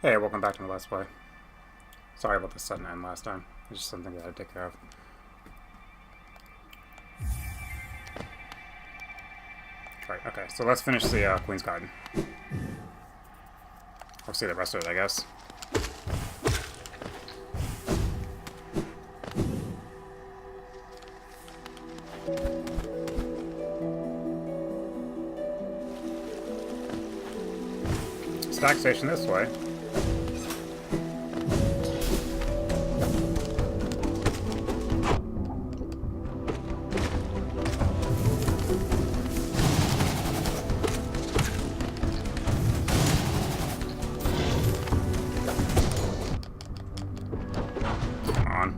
Hey, welcome back to my Let's Play. Sorry about the sudden end last time. It's just something that I had to take care of. Right, okay, so let's finish the Queen's Garden. We'll see the rest of it, I guess. Stack station this way. Come on.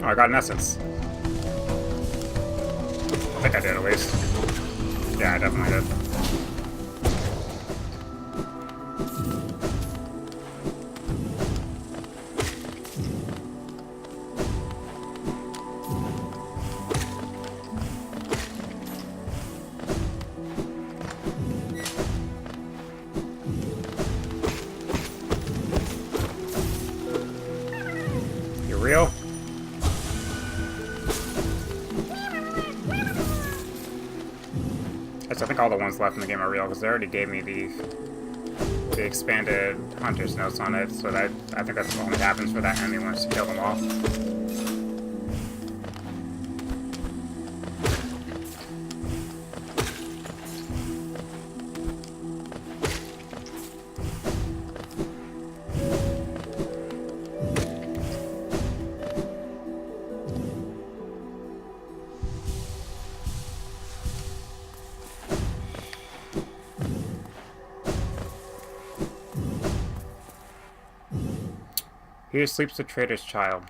Oh, I got an essence. I think I did at least. Yeah, I definitely did. You real? I think all the ones left in the game are real because they already gave me the expanded hunter's notes on it, so that I think that's what only happens for that enemy once you kill them all. Here sleeps the traitor's child.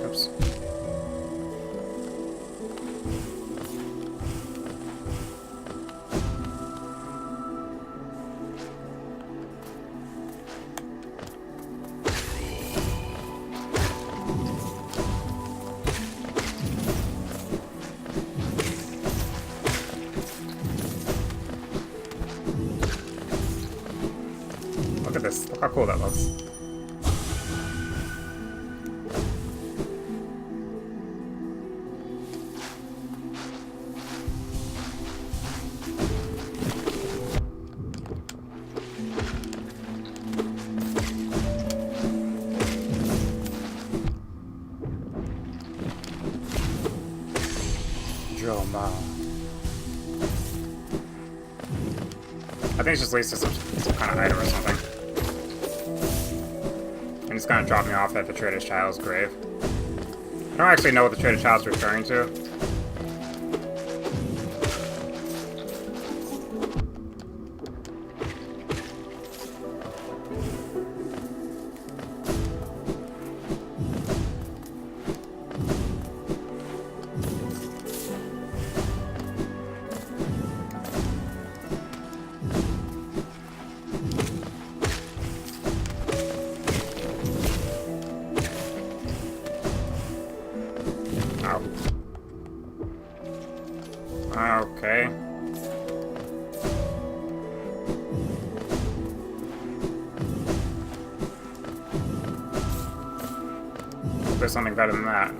Oops. Look at this. Look how cool that looks. Droma. I think it just leads to some kind of item or something. And it's gonna drop me off at the Traitor's Child's grave. I don't actually know what the Traitor's Child's referring to. Okay. There's something better than that.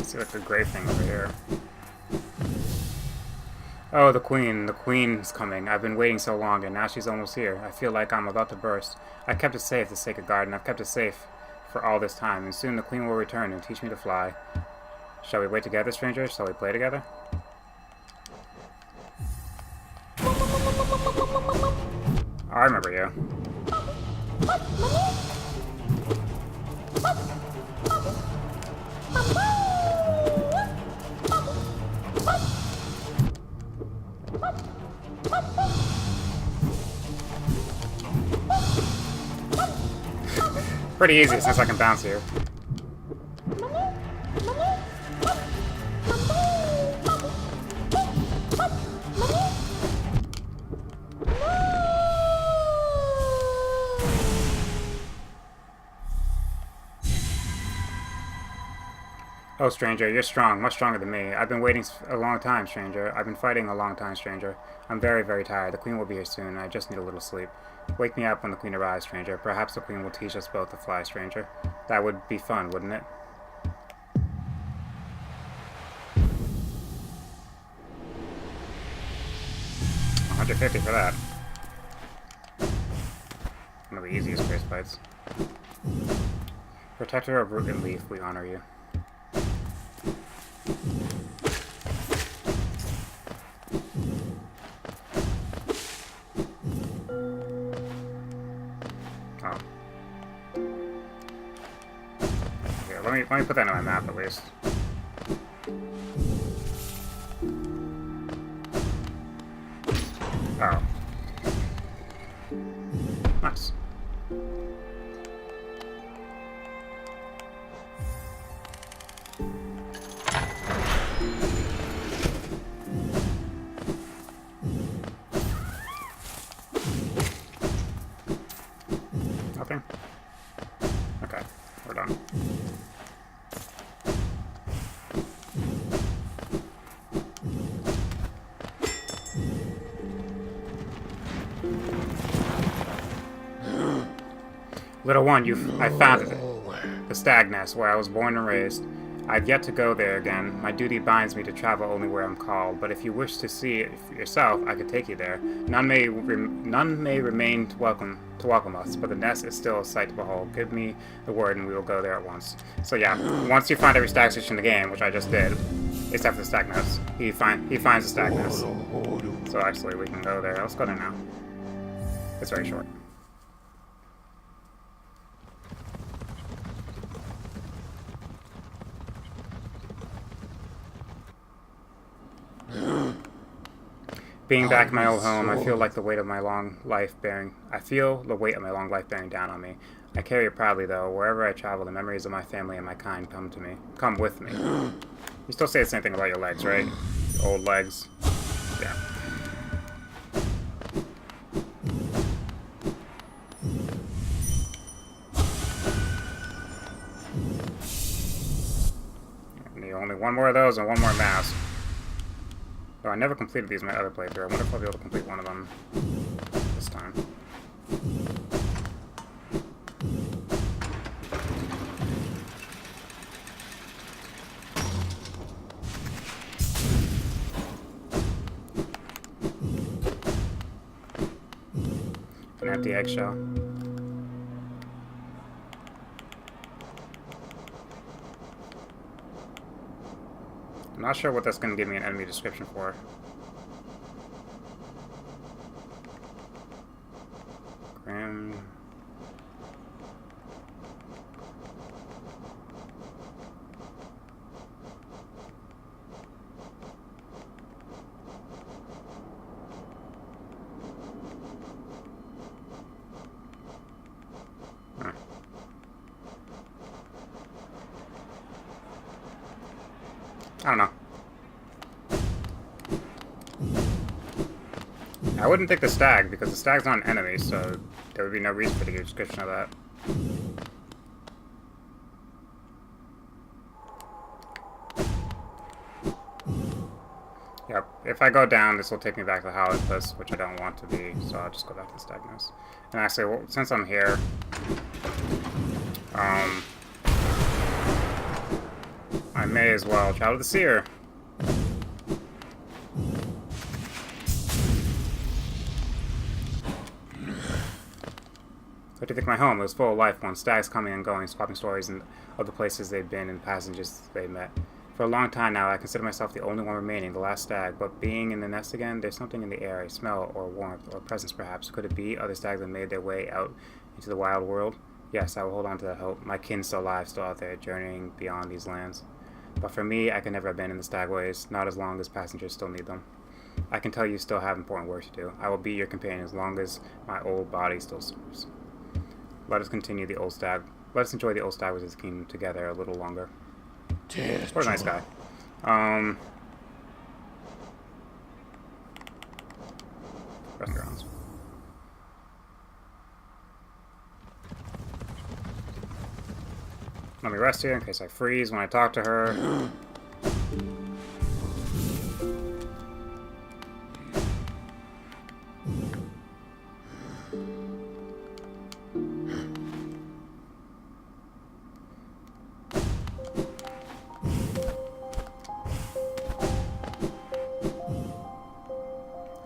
See like a gray thing over here. Oh, the queen. The queen's coming. I've been waiting so long, and now she's almost here. I feel like I'm about to burst. I kept it safe, the sacred garden. I've kept it safe for all this time, and soon the queen will return and teach me to fly. Shall we wait together, stranger? Shall we play together? Oh, I remember you. Pretty easy since I can bounce here. Oh, stranger, you're strong, much stronger than me. I've been waiting a long time, stranger. I've been fighting a long time, stranger. I'm very, very tired. The queen will be here soon. I just need a little sleep. Wake me up when the queen arrives, stranger. Perhaps the queen will teach us both to fly, stranger. That would be fun, wouldn't it? $150 for that. One of the easiest grace fights. Protector of Root and Leaf, we honor you. Oh. Okay, let me put that on my map at least. Oh. Nice. Nothing? Okay, we're done. Little one, I found it. The Stag Nest, where I was born and raised. I've yet to go there again. My duty binds me to travel only where I'm called, but if you wish to see it for yourself, I could take you there. None may remain to welcome us, but the nest is still a sight to behold. Give me the word and we will go there at once. So yeah, once you find every stag station in the game, which I just did, except for the Stag Nest, he finds the Stag Nest. So actually, we can go there. Let's go there now. It's very short. Being back in my old home, I feel like the weight of my long life bearing. I feel the weight of my long life bearing down on me. I carry it proudly, though. Wherever I travel, the memories of my family and my kind come with me. You still say the same thing about your legs, right? Your old legs. Yeah. I need only one more of those and one more mask. Oh, I never completed these in my other playthrough. I wonder if I'll be able to complete one of them this time. An empty eggshell. I'm not sure what that's going to give me an enemy description for. Grim. Huh. I don't know. I wouldn't take the stag, because the stag's not an enemy, so there would be no reason for the description of that. Yep, if I go down, this will take me back to the Howling Cliffs, which I don't want to be, so I'll just go back to the Stag Nest. And actually, well, since I'm here, I may as well travel to the Seer. What do you think of my home? It was full of life once. Stags coming and going, swapping stories and of the places they've been and passengers they met. For a long time now, I consider myself the only one remaining, the last stag, but being in the nest again, there's something in the air, a smell or warmth or presence perhaps. Could it be other stags have made their way out into the wild world? Yes, I will hold on to that hope. My kin's still alive, still out there, journeying beyond these lands. But for me, I could never abandon the stagways, not as long as passengers still need them. I can tell you still have important work to do. I will be your companion as long as my old body still serves. Let us continue the old stag. Let us enjoy the old Stagways' kingdom together a little longer. What a nice guy. Restaurants. Let me rest here in case I freeze when I talk to her.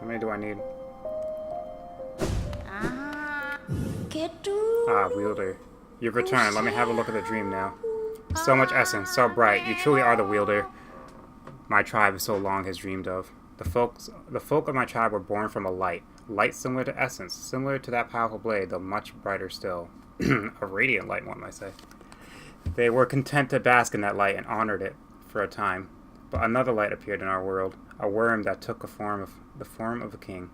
How many do I need? Ah, Wielder. You've returned. Let me have a look at the dream now. So much essence, so bright. You truly are the Wielder my tribe so long has dreamed of. The folk of my tribe were born from a light. Light similar to essence, similar to that powerful blade, though much brighter still. A radiant light, one might say. They were content to bask in that light and honored it for a time. But another light appeared in our world, a worm that took the form of a king.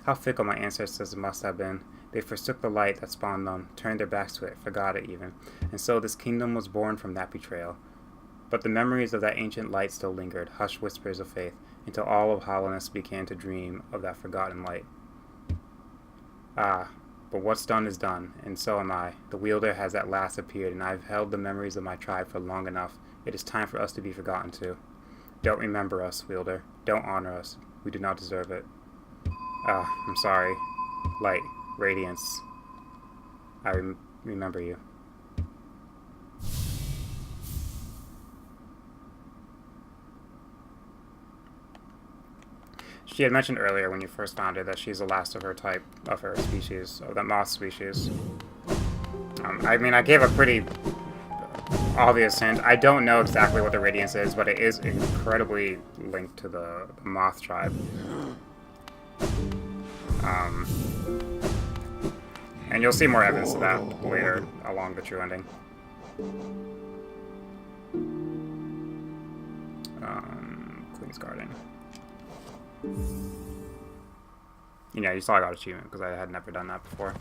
How fickle my ancestors must have been. They forsook the light that spawned them, turned their backs to it, forgot it even. And so this kingdom was born from that betrayal. But the memories of that ancient light still lingered, hushed whispers of faith, until all of Hallownest began to dream of that forgotten light. Ah, but what's done is done, and so am I. The Wielder has at last appeared, and I've held the memories of my tribe for long enough. It is time for us to be forgotten too. Don't remember us, Wielder. Don't honor us. We do not deserve it. Ah, I'm sorry. Light, radiance. I remember you. She had mentioned earlier when you first found her that she's the last of her type, of her species, of the moth species. I mean, I gave a pretty obvious hint. I don't know exactly what the radiance is, but it is incredibly linked to the moth tribe. And you'll see more evidence of that later along the true ending. Queen's Garden. Yeah, you saw I got achievement because I had never done that before.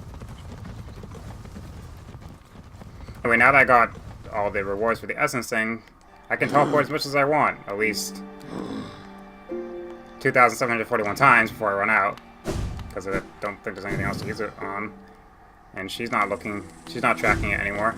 Anyway, now that I got all the rewards for the essence thing, I can teleport as much as I want, at least 2,741 times before I run out, because I don't think there's anything else to use it on. And she's not tracking it anymore.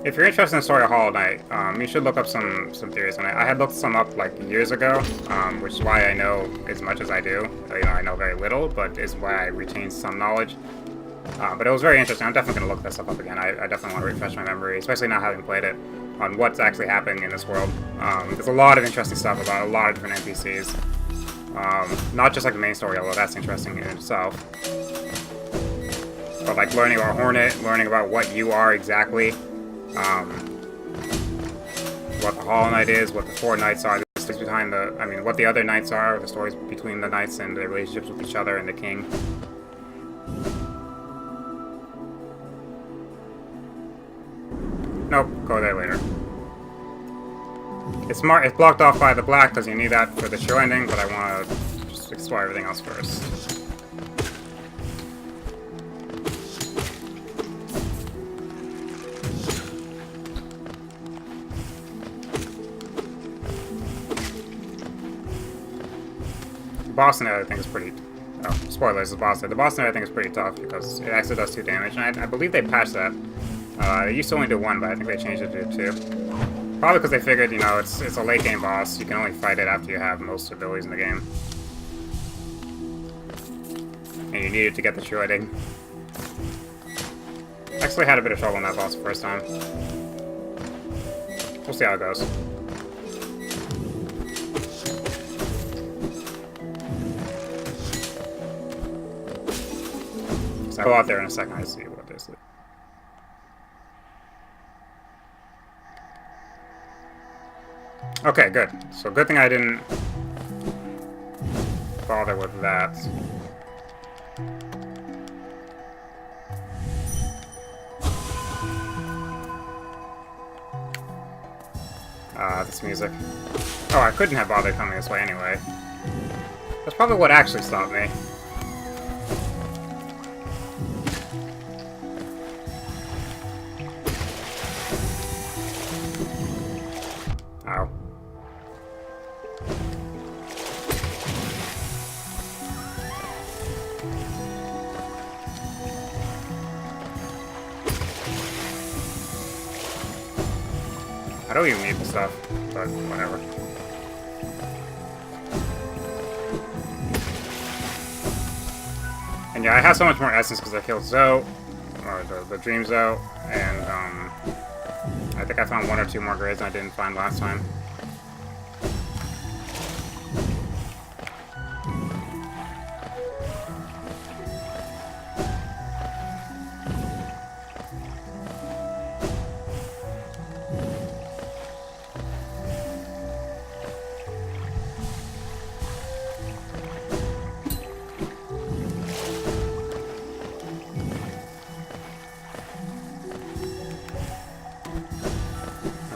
If you're interested in the story of Hollow Knight, you should look up some theories on it. I had looked some up like years ago, which is why I know as much as I do. You know, I know very little, but is why I retain some knowledge. But it was very interesting. I'm definitely going to look that stuff up again. I definitely want to refresh my memory, especially not having played it, on what's actually happening in this world. There's a lot of interesting stuff about a lot of different NPCs. Not just like the main story, although that's interesting in itself. But like learning about Hornet, learning about what you are exactly. What the Hollow Knight is, what the four knights are, the stories behind what the other knights are, the stories between the knights and their relationships with each other and the king. Nope, go there later. It's blocked off by the black because you need that for the show ending, but I want to just explore everything else first. Boss and everything is pretty... Oh, spoilers, the boss and everything is pretty tough because it actually does 2 damage, and I believe they patched that. They used to only do 1, but I think they changed it to 2. Probably because they figured, you know, it's a late game boss. You can only fight it after you have most abilities in the game. And you need it to get the true ending. Actually had a bit of trouble in that boss the first time. We'll see how it goes. So I'll go out there in a second to see what this is. Okay, good. So good thing I didn't bother with that. This music. Oh, I couldn't have bothered coming this way anyway. That's probably what actually stopped me. Ow. I don't even need the stuff, but whatever. And yeah, I have so much more essence because I killed Zoe, or the Dream Zoe, and I think I found 1 or 2 more grades I didn't find last time.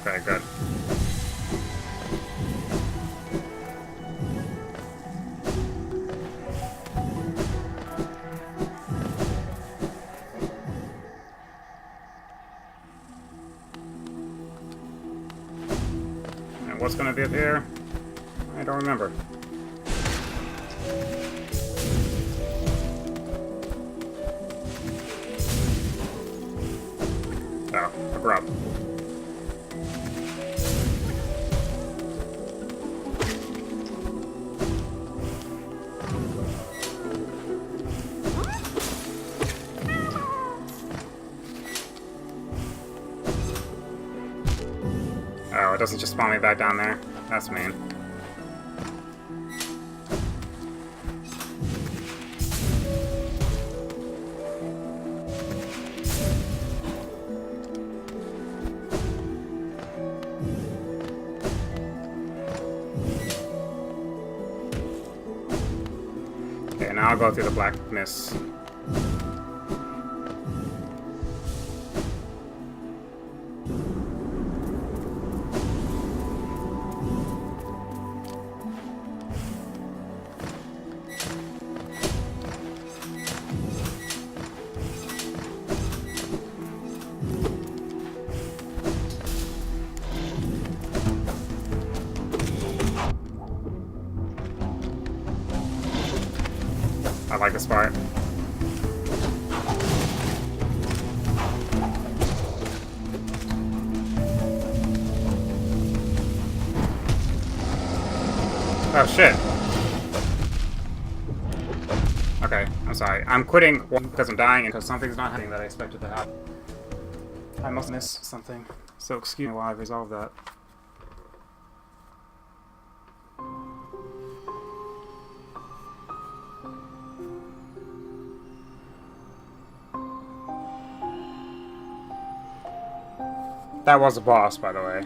Okay, good. And what's gonna be up here? I don't remember. Oh, a grub. Oh, it doesn't just spawn me back down there. That's mean. Okay, now I'll go through the black mist. I like this part. Oh shit. Okay, I'm sorry. I'm quitting because I'm dying and because something's not happening that I expected to happen. I must miss something. So excuse me while I resolve that. That was a boss, by the way.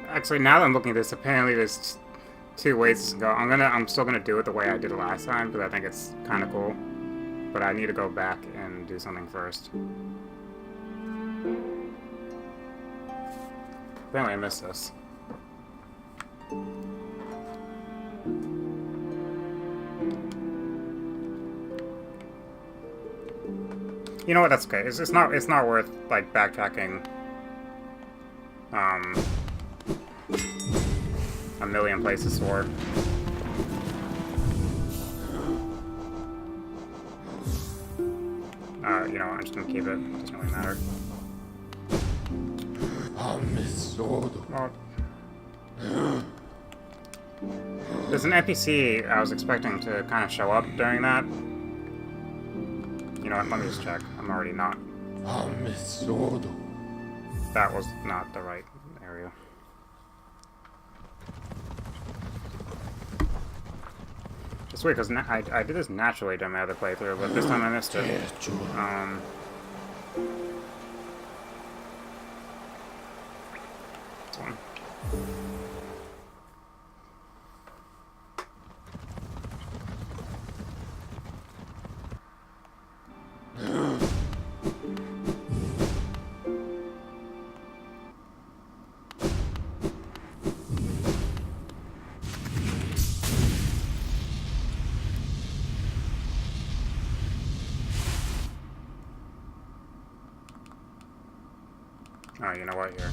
Actually, now that I'm looking at this, apparently there's two ways to go. I'm still gonna do it the way I did it last time because I think it's kind of cool. But I need to go back and do something first. Apparently I missed this. You know what? That's okay. It's not worth like backtracking. A million places for. You know what? I'm just gonna keep it. Doesn't really matter. Well, there's an NPC I was expecting to kind of show up during that. You know what? Let me just check. I'm already not. That was not the right area. It's weird because I did this naturally during my other playthrough, but this time I missed it. This one. Oh, you know what? Here.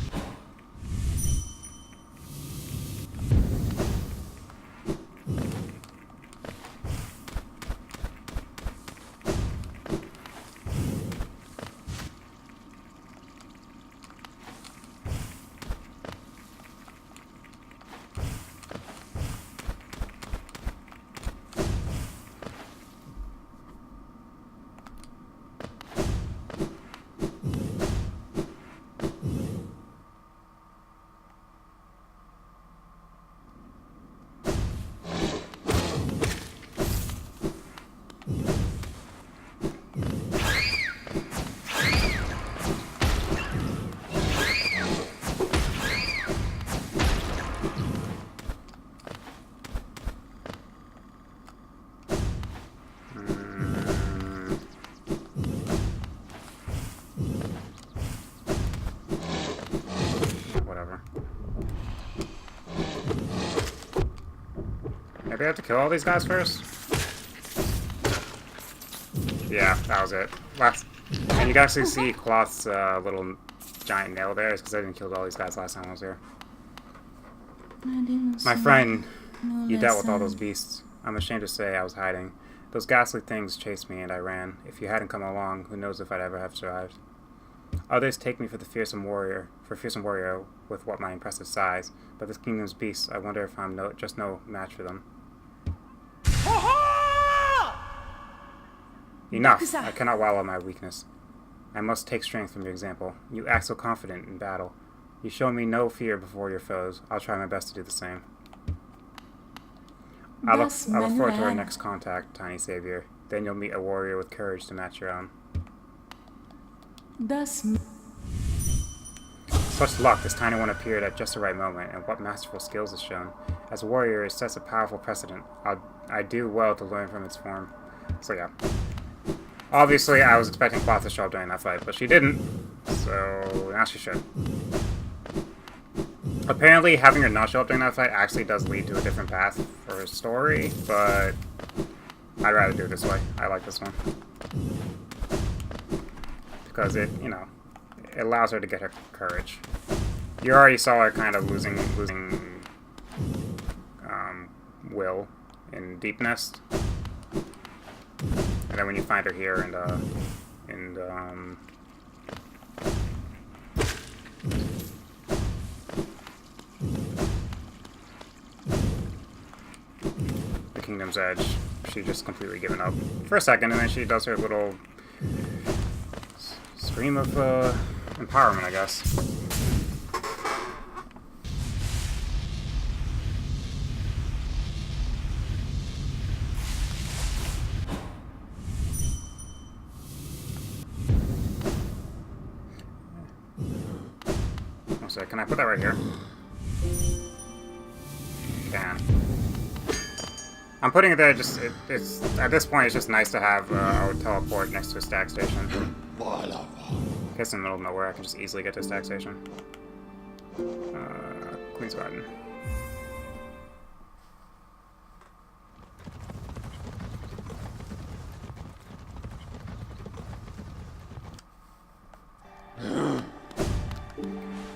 Maybe I have to kill all these guys first? Yeah, that was it. And you can actually see Cloth's little giant nail there. It's because I didn't kill all these guys last time I was here. My friend, you dealt with all those beasts. I'm ashamed to say I was hiding. Those ghastly things chased me and I ran. If you hadn't come along, who knows if I'd ever have survived. Others take me for the fearsome warrior with what my impressive size, but this kingdom's beasts, I wonder if I'm just no match for them. Enough! I cannot wallow my weakness. I must take strength from your example. You act so confident in battle. You show me no fear before your foes. I'll try my best to do the same. I look forward to our next contact, tiny savior. Then you'll meet a warrior with courage to match your own. Such luck, this tiny one appeared at just the right moment, and what masterful skills is shown. As a warrior, it sets a powerful precedent. I do well to learn from its form. So yeah. Obviously, I was expecting Cloth to show up during that fight, but she didn't. So now she should. Apparently, having her not show up during that fight actually does lead to a different path for her story, but I'd rather do it this way. I like this one. Because it, you know, it allows her to get her courage. You already saw her kind of losing will in Deep Nest. And then when you find her here and the Kingdom's Edge, she just completely given up for a second, and then she does her little scream of empowerment, I guess. So can I put that right here? Can. I'm putting it there. Just it's at this point, it's just nice to have a teleport next to a stag station. In case in the middle of nowhere, I can just easily get to a stag station. Queen's Garden.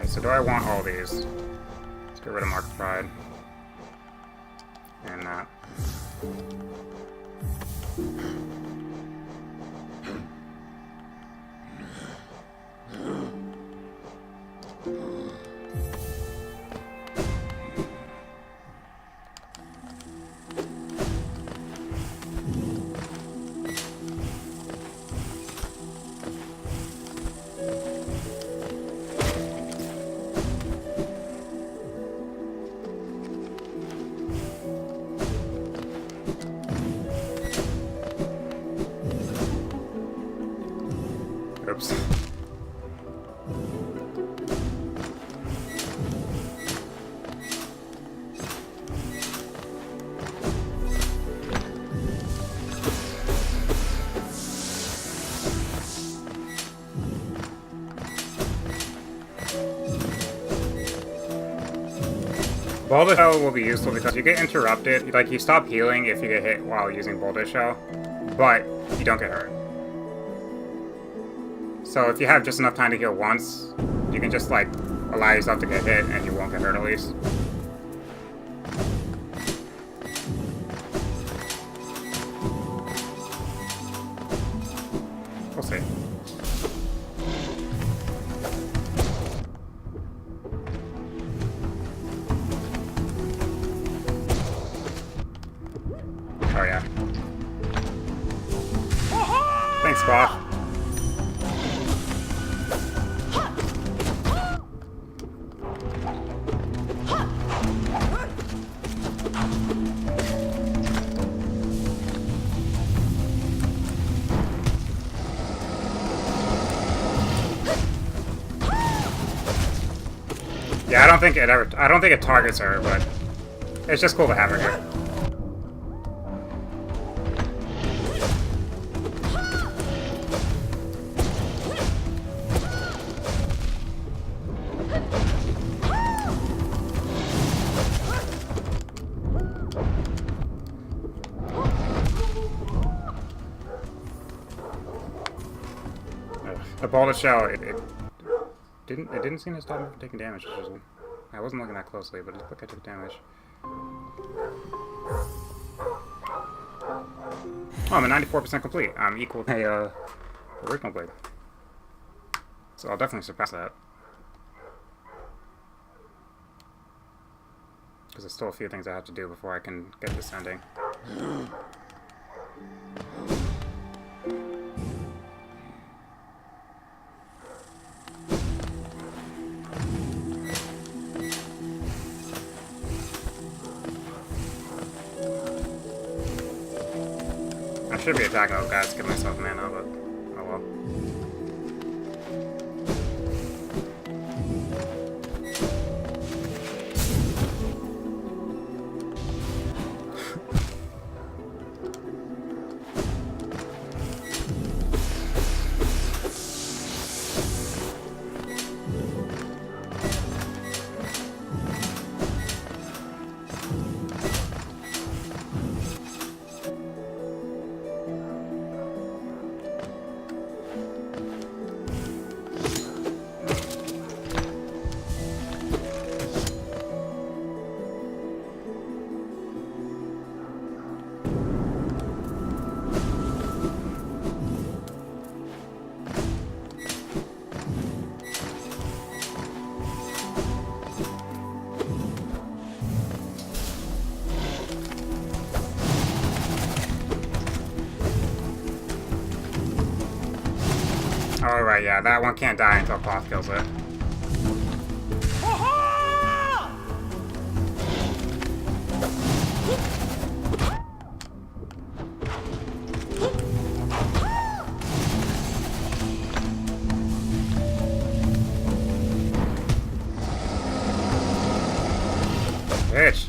So do I want all these? Let's get rid of Mark of Pride. And that. Oops. Boulder Shell will be useful because you get interrupted. Like, you stop healing if you get hit while using Boulder Shell, but you don't get hurt. So if you have just enough time to heal once, you can just, like, allow yourself to get hit and you won't get hurt at least. We'll see. Oh yeah. Thanks, Bob. Yeah, I don't think it targets her, but it's just cool to have her here. The Boulder Shell, it didn't seem to stop me from taking damage. I wasn't looking that closely, but it looked like I took damage. Oh, I'm at 94% complete. I'm equal to a original blade. So I'll definitely surpass that. Because there's still a few things I have to do before I can get this ending. I should be attacking those guys to give myself mana, but oh well. Oh, right, yeah, that one can't die until Cloth kills it. Bitch.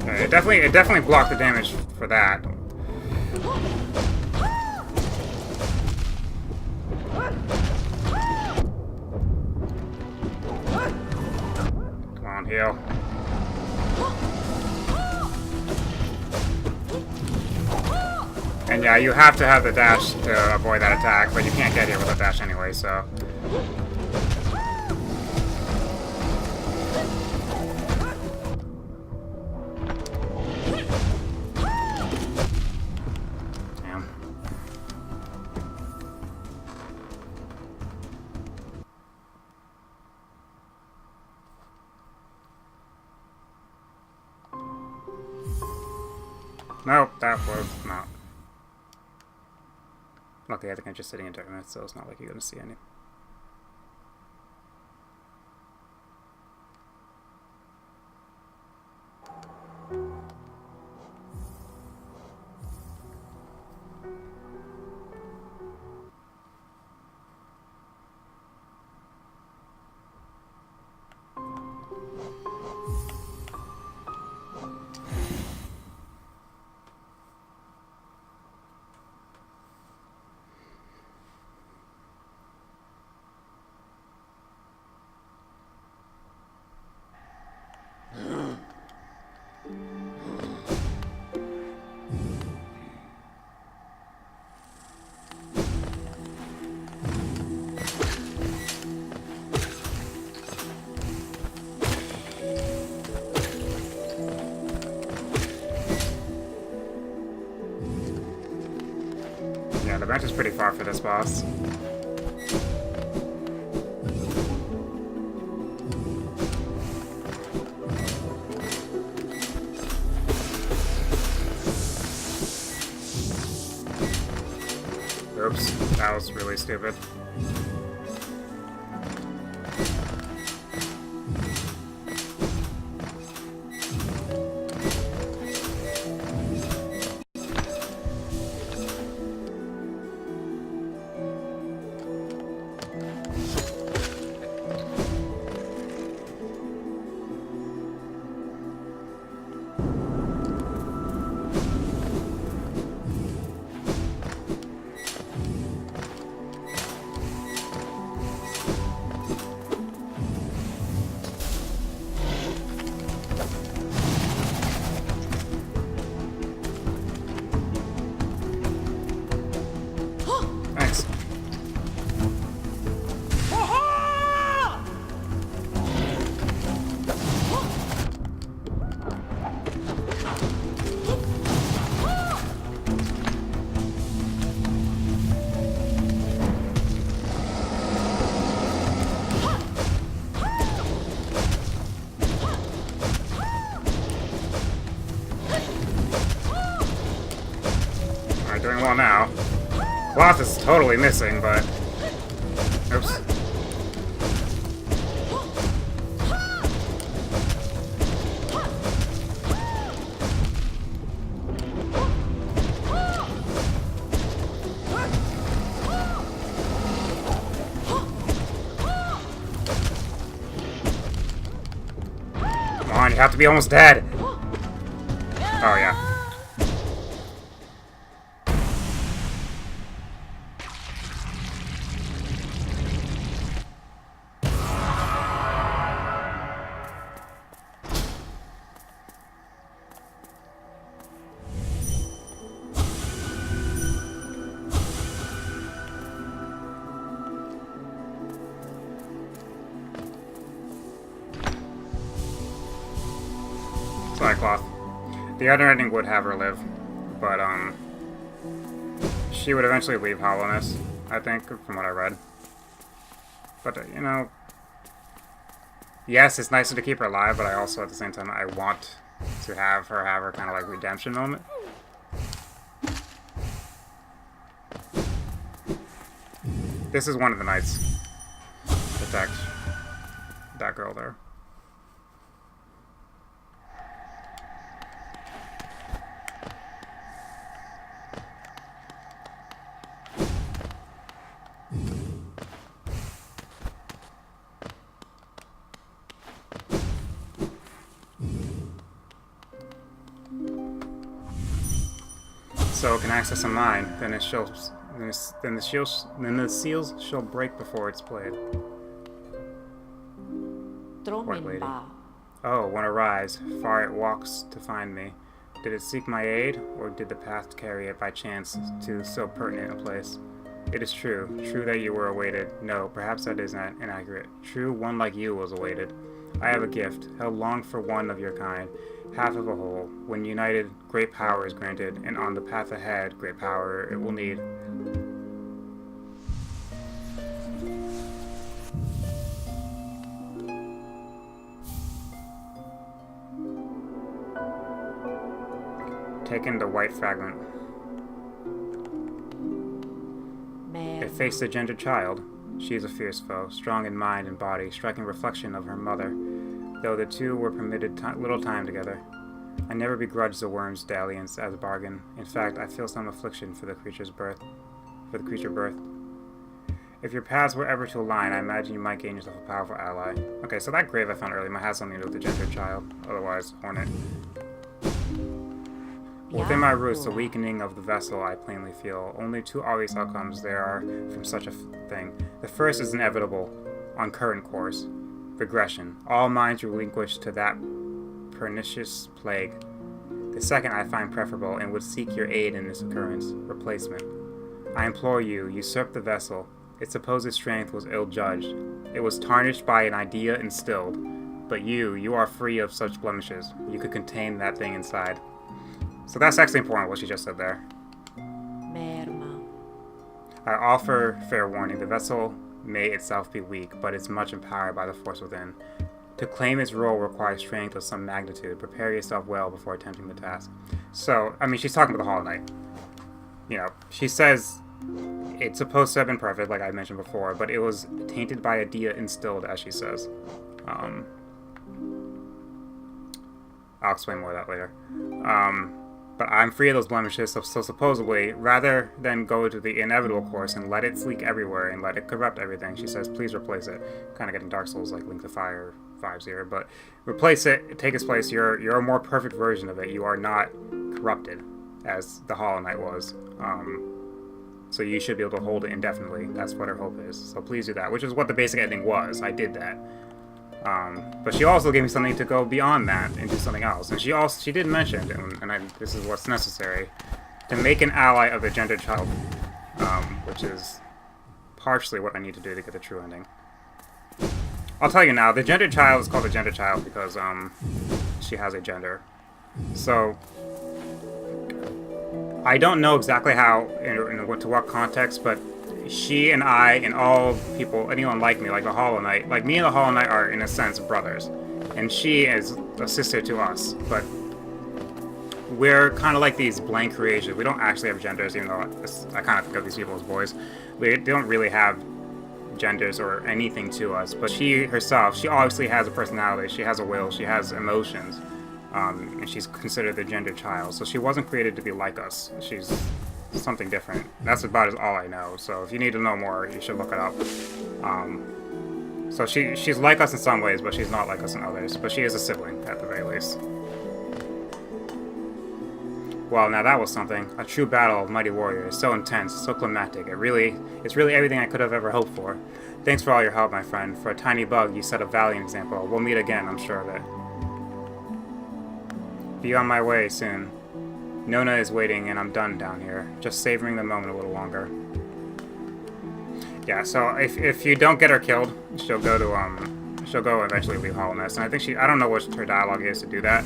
Okay, it definitely blocked the damage for that. Come on, heal. And yeah, you have to have the dash to avoid that attack, but you can't get here with a dash anyway, so... Damn. Nope, that was not. Luckily, I think I'm just sitting in tournament, so it's not like you're gonna see any. Yeah, the bench is pretty far for this boss. Oops, that was really stupid. Thanks. Alright, doing well now. Cloth is totally missing, but... Oops. Come on, you have to be almost dead. Oh, yeah. Sorry, Cloth. The other ending would have her live, but, she would eventually leave Hollowness, I think, from what I read. But, you know, yes, it's nicer to keep her alive, but I also, at the same time, I want to have her kind of, like, redemption moment. This is one of the knights. Protect that girl there. So it can access a mine, then it shall, then the seals shall break before it's played. White lady. Oh, when it rise, far it walks to find me. Did it seek my aid, or did the path carry it by chance to so pertinent a place? It is true that you were awaited. No, perhaps that is not inaccurate. True, one like you was awaited. I have a gift, held long for one of your kind, half of a whole. When united, great power is granted, and on the path ahead, great power it will need. Taken the white fragment. It faced a gendered child. She is a fierce foe, strong in mind and body, striking reflection of her mother, though the two were permitted little time together. I never begrudged the worm's dalliance as a bargain. In fact, I feel some affliction for the creature birth. If your paths were ever to align, I imagine you might gain yourself a powerful ally. Okay, so that grave I found earlier might have something to do with the gendered child. Otherwise, Hornet. Within my roots, the weakening of the vessel I plainly feel. Only two obvious outcomes there are from such a thing. The first is inevitable, on current course. Regression. All minds relinquished to that pernicious plague. The second I find preferable, and would seek your aid in this occurrence. Replacement. I implore you, usurp the vessel. Its supposed strength was ill-judged. It was tarnished by an idea instilled. But you are free of such blemishes. You could contain that thing inside. So that's actually important, what she just said there. Merma. I offer fair warning. The vessel may itself be weak, but it's much empowered by the force within. To claim its role requires strength of some magnitude. Prepare yourself well before attempting the task. So, I mean, she's talking about the Hollow Knight. You know, she says it's supposed to have been perfect, like I mentioned before, but it was tainted by idea instilled, as she says. I'll explain more of that later. But I'm free of those blemishes, so supposedly, rather than go to the inevitable course and let it leak everywhere and let it corrupt everything, she says, please replace it. Kind of getting Dark Souls, like Link to Fire vibes here, but replace it, take its place. You're a more perfect version of it. You are not corrupted, as the Hollow Knight was. So you should be able to hold it indefinitely. That's what her hope is. So please do that, which is what the basic ending was. I did that. But she also gave me something to go beyond that and do something else. And she did mention, this is what's necessary, to make an ally of the gendered child, which is partially what I need to do to get the true ending. I'll tell you now, the gendered child is called a gendered child because she has a gender. So I don't know exactly how, to what context, but she and I and all people, anyone like me, like the Hollow Knight, like me and the Hollow Knight are, in a sense, brothers. And she is a sister to us, but we're kind of like these blank creations. We don't actually have genders, even though I kind of think of these people as boys. They don't really have genders or anything to us, but she herself, she obviously has a personality, she has a will, she has emotions, and she's considered the gendered child. So she wasn't created to be like us. She's something different. That's about all I know. So if you need to know more, you should look it up. So she's like us in some ways, but she's not like us in others. But she is a sibling, at the very least. Well, now that was something. A true battle of mighty warriors. So intense, so climactic. It's really everything I could have ever hoped for. Thanks for all your help, my friend. For a tiny bug, you set a valiant example. We'll meet again, I'm sure of it. Be on my way soon. Nona is waiting, and I'm done down here. Just savoring the moment a little longer. Yeah, so if you don't get her killed, she'll go eventually leave Hollowness. And I think I don't know what her dialogue is to do that.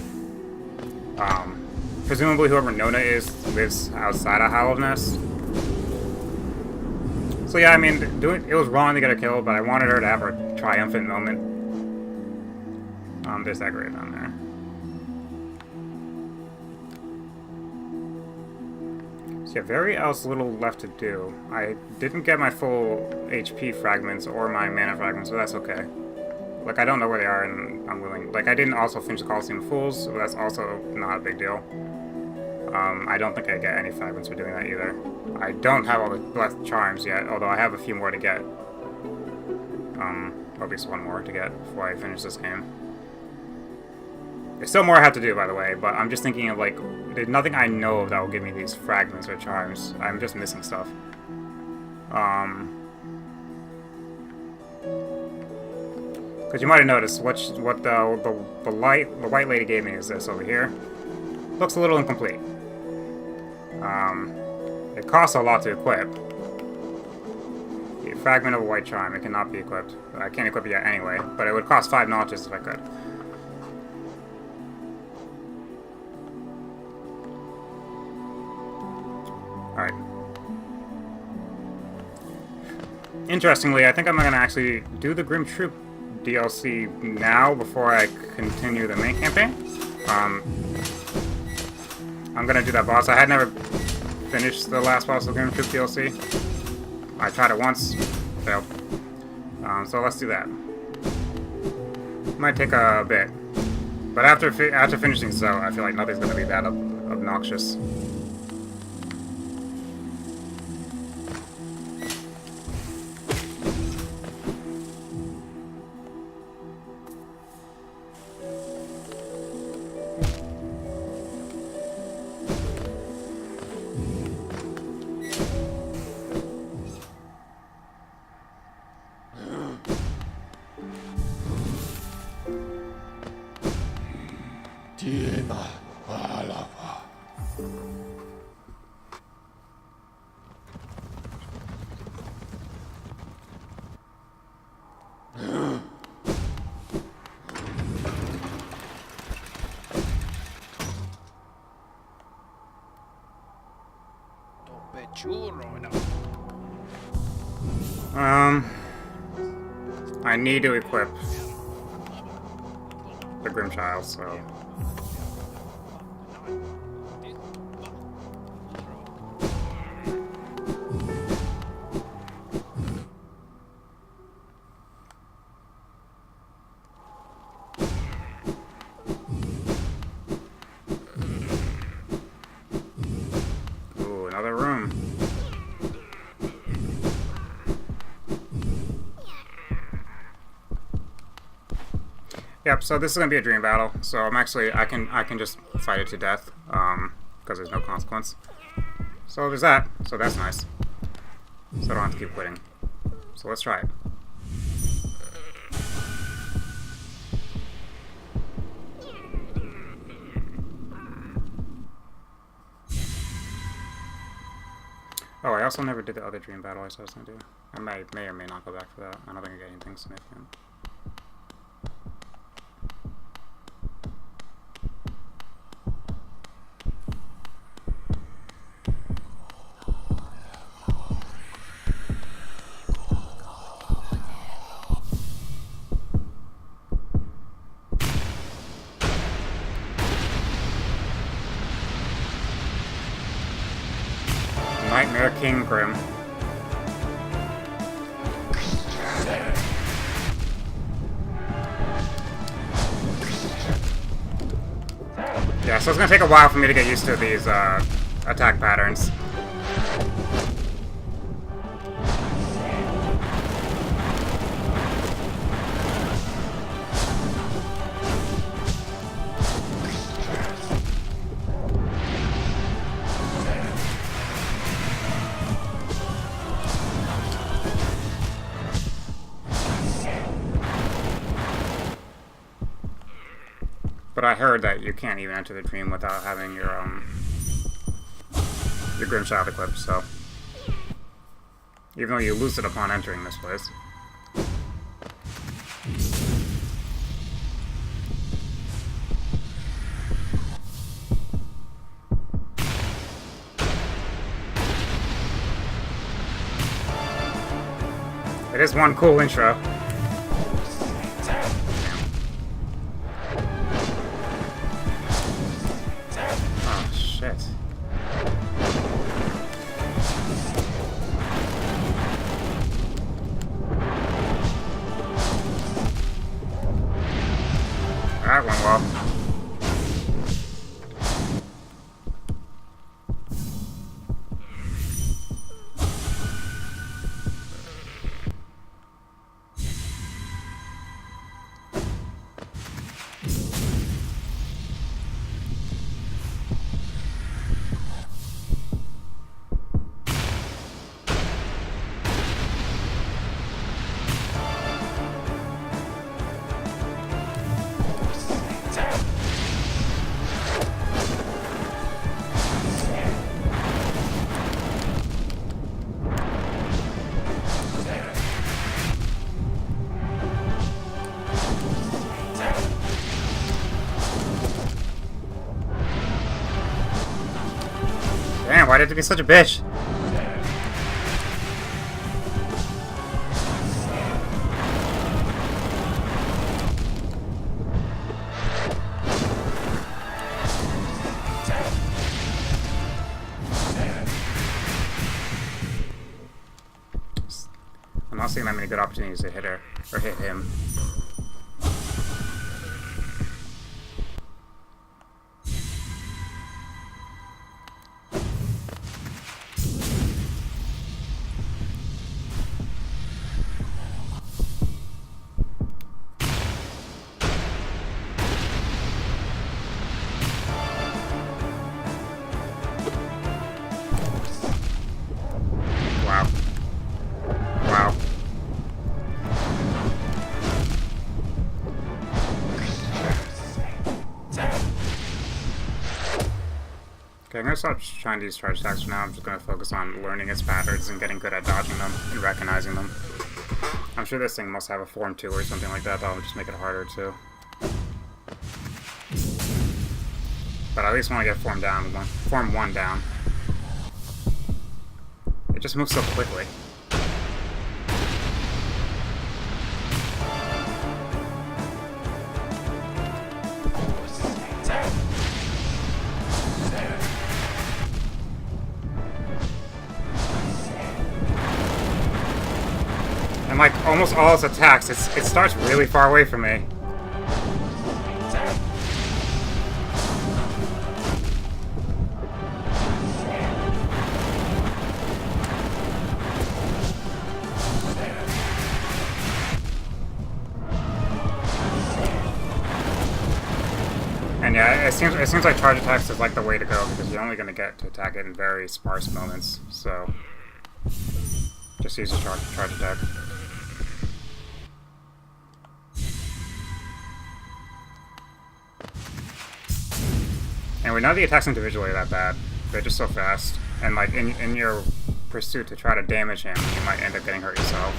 Presumably whoever Nona is lives outside of Hollowness. So yeah, I mean, it was wrong to get a kill, but I wanted her to have her triumphant moment. There's that grave down there. So yeah, very else little left to do. I didn't get my full HP fragments or my mana fragments, so that's okay. Like, I don't know where they are, and I'm willing... Like, I didn't also finish the Coliseum of Fools, so that's also not a big deal. I don't think I get any fragments for doing that either. I don't have all the blessed charms yet, although I have a few more to get. At least one more to get before I finish this game. There's still more I have to do, by the way, but I'm just thinking of, like, there's nothing I know of that will give me these fragments or charms. I'm just missing stuff. Because you might have noticed what the white lady gave me is this over here. Looks a little incomplete. It costs a lot to equip. The fragment of a white charm, it cannot be equipped. I can't equip it yet anyway, but it would cost 5 notches if I could. Alright. Interestingly, I think I'm gonna actually do the Grim Troop DLC now before I continue the main campaign. I'm gonna do that boss. I had never finished the last boss of Grim Troop DLC. I tried it once, failed. So let's do that. Might take a bit, but after finishing so, I feel like nothing's gonna be that obnoxious. I need to equip the Grimchild, so... Ooh, another room. Yep, so this is gonna be a dream battle, so I'm actually, I can just fight it to death, because there's no consequence. So there's that, so that's nice. So I don't have to keep quitting. So let's try it. Oh, I also never did the other dream battle I said I was gonna do. I may or may not go back for that. I don't think I get anything significant. Nightmare King Grim. Yeah, so it's gonna take a while for me to get used to these attack patterns. But I heard that you can't even enter the dream without having your Grimchild equipped, so... Even though you lose it upon entering this place. It is one cool intro. Oh, shit. That went well. Damn, why did it be such a bitch? I'm not seeing that many good opportunities to hit her, or hit him. Wow. Wow. Okay, I'm gonna stop trying to use charge attacks for now. I'm just gonna focus on learning its patterns and getting good at dodging them and recognizing them. I'm sure this thing must have a form 2 or something like that that'll just make it harder too. But I at least want to get form 1 down. It just moves so quickly. And like almost all its attacks, it starts really far away from me. And yeah, it seems like charge attacks is like the way to go because you're only gonna get to attack it in very sparse moments. So just use a charge attack. And we know the attacks individually are that bad. They're just so fast. And like in your pursuit to try to damage him, you might end up getting hurt yourself.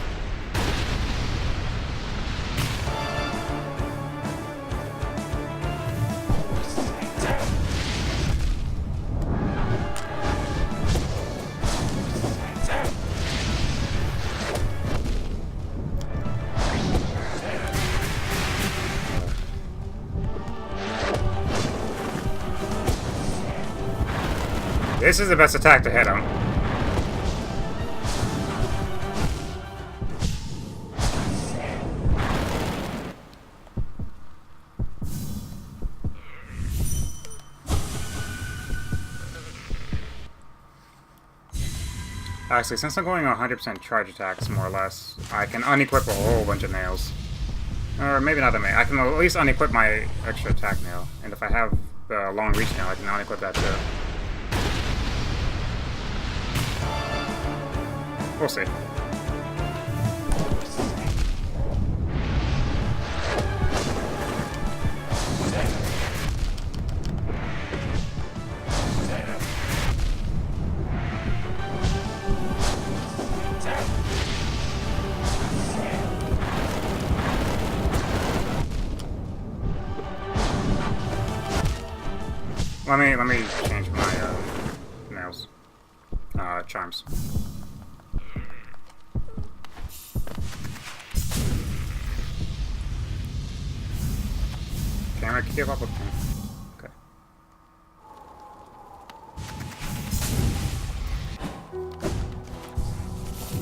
This is the best attack to hit him. Actually, since I'm going 100% charge attacks, more or less, I can unequip a whole bunch of nails. Or maybe not that many. I can at least unequip my extra attack nail. And if I have the long reach nail, I can unequip that too. We'll see. Let me change my nails. Charms. camera keep up with me. Okay.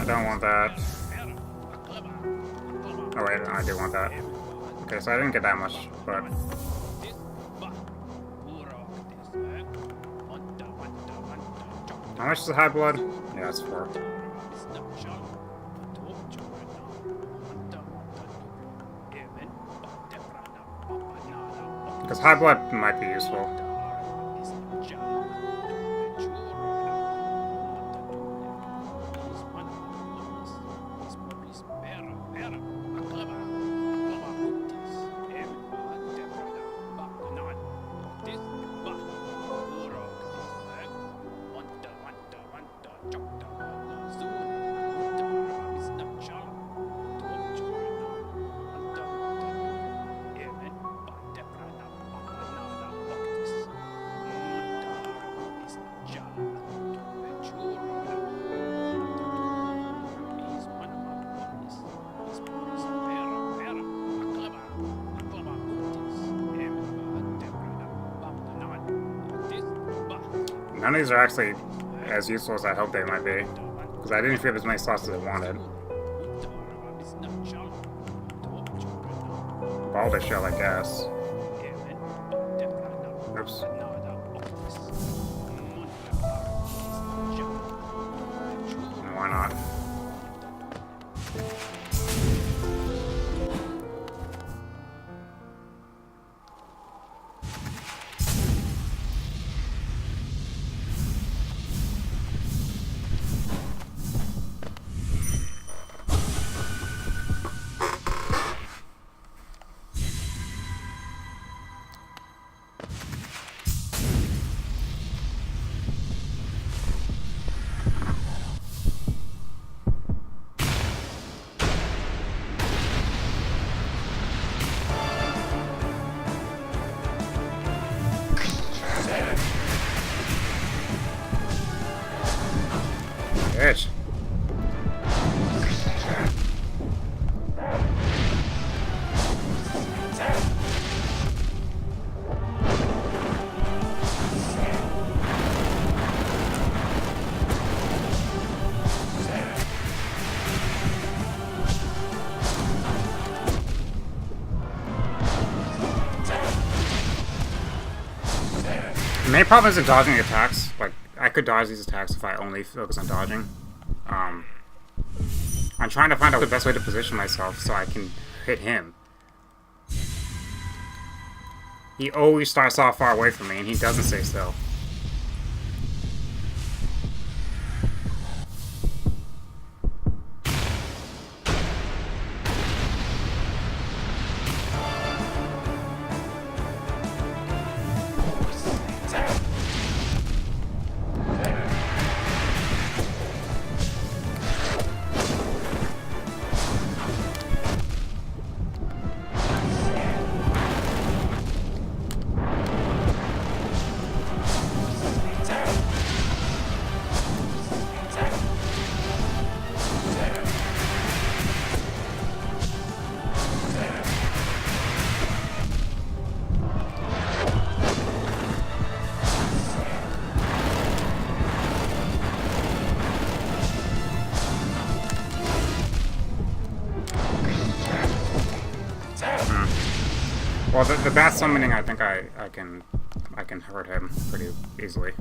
I don't want that. Oh wait, I do want that. Okay, so I didn't get that much, but... How much is the high blood? Yeah, it's 4. Because high blood might be useful. None of these are actually as useful as I hoped they might be, because I didn't have as many slots as I wanted. Balder shell, I guess. Oops. Why not? Bitch. The main problem isn't dodging attacks. Like, I could dodge these attacks if I only focus on dodging. I'm trying to find out the best way to position myself so I can hit him. He always starts off far away from me, and he doesn't stay still. Well, the bat summoning, I think I can hurt him pretty easily.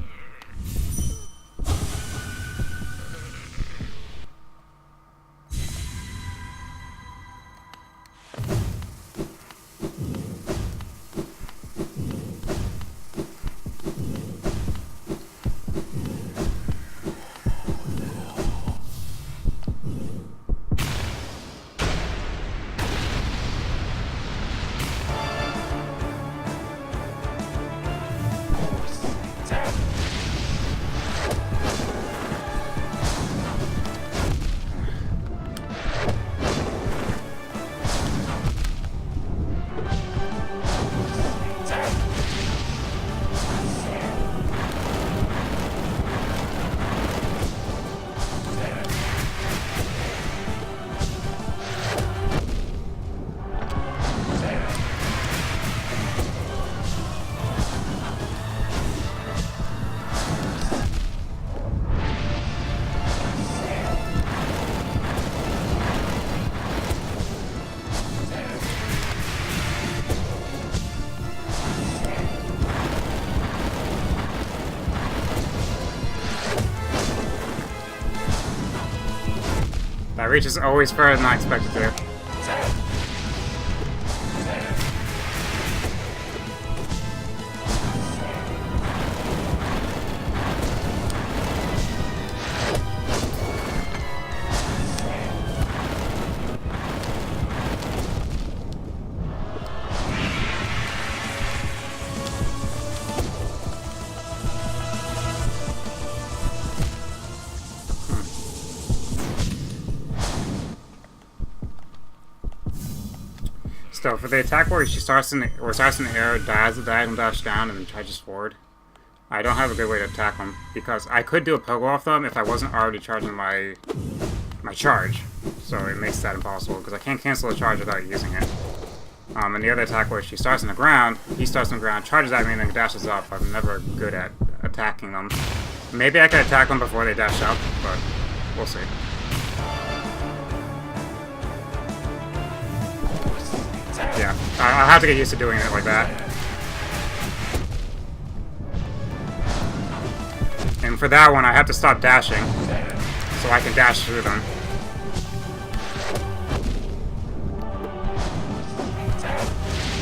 That reaches always further than I expected to. So for the attack where she starts in the air, dies the diagonal dash down, and then charges forward, I don't have a good way to attack them because I could do a pogo off them if I wasn't already charging my charge. So it makes that impossible because I can't cancel a charge without using it. And the other attack where she starts on the ground, he starts on the ground, charges at me, and then dashes up. I'm never good at attacking them. Maybe I can attack them before they dash up, but we'll see. Yeah, I'll have to get used to doing it like that. And for that one, I have to stop dashing, so I can dash through them.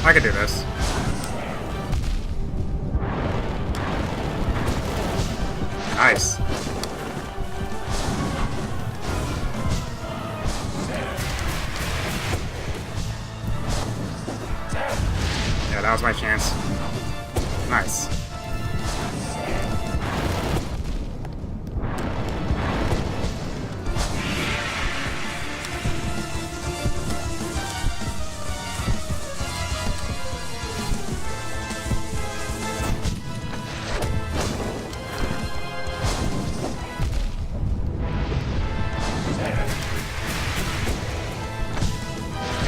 I could do this. Nice. Yeah, that was my chance. Nice.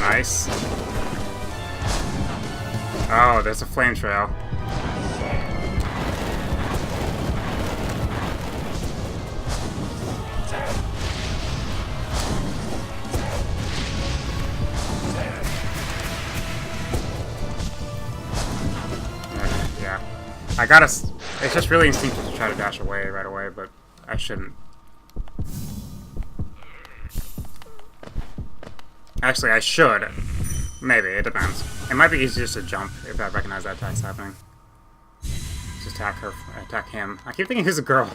Nice. Oh, there's a flame trail. Yeah. I gotta... It's just really instinctive to try to dash away right away, but I shouldn't. Actually, I should. Maybe, it depends. It might be easier just to jump if I recognize that attack's happening. Just attack him. I keep thinking he's a girl.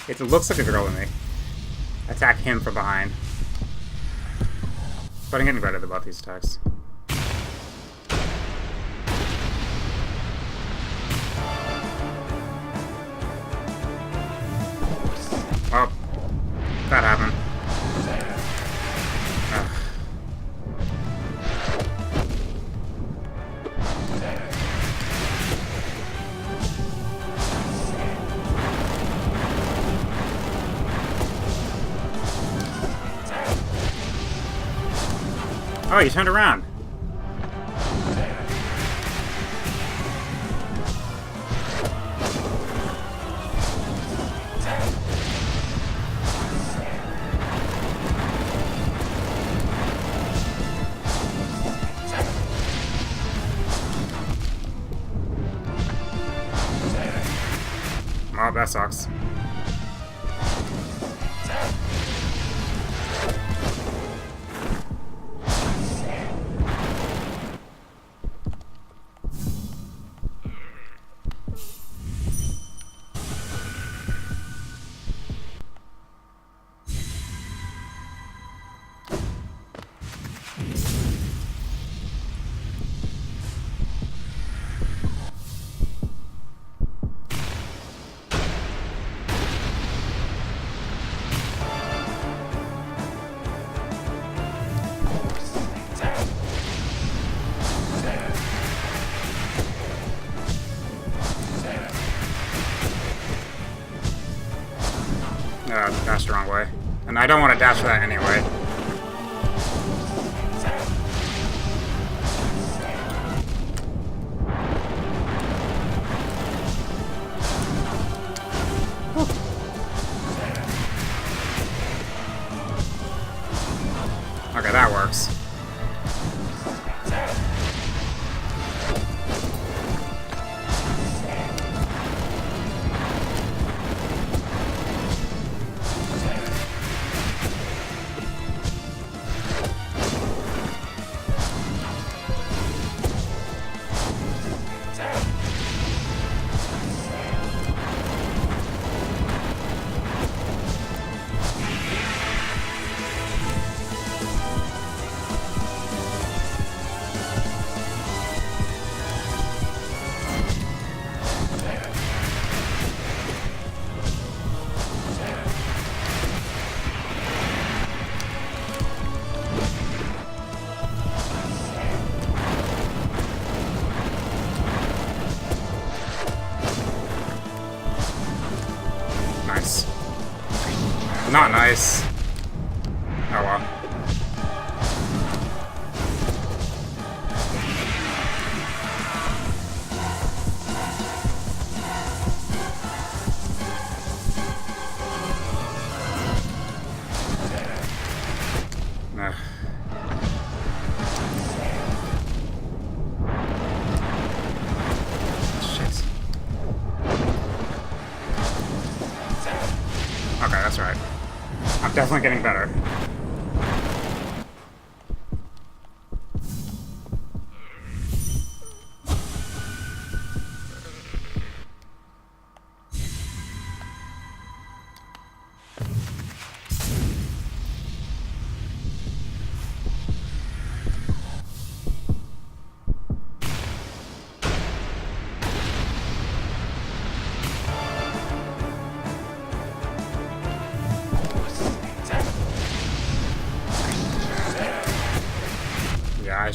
It looks like a girl to me. Attack him from behind. But I'm getting better about these attacks. Oh, that happened. Oh, you turned around. Oh, that sucks. Dashed the wrong way. And I don't want to dash that anyway. Okay, that works. Not nice. Oh well. Ugh. Shit. Okay, that's right. I'm definitely getting better.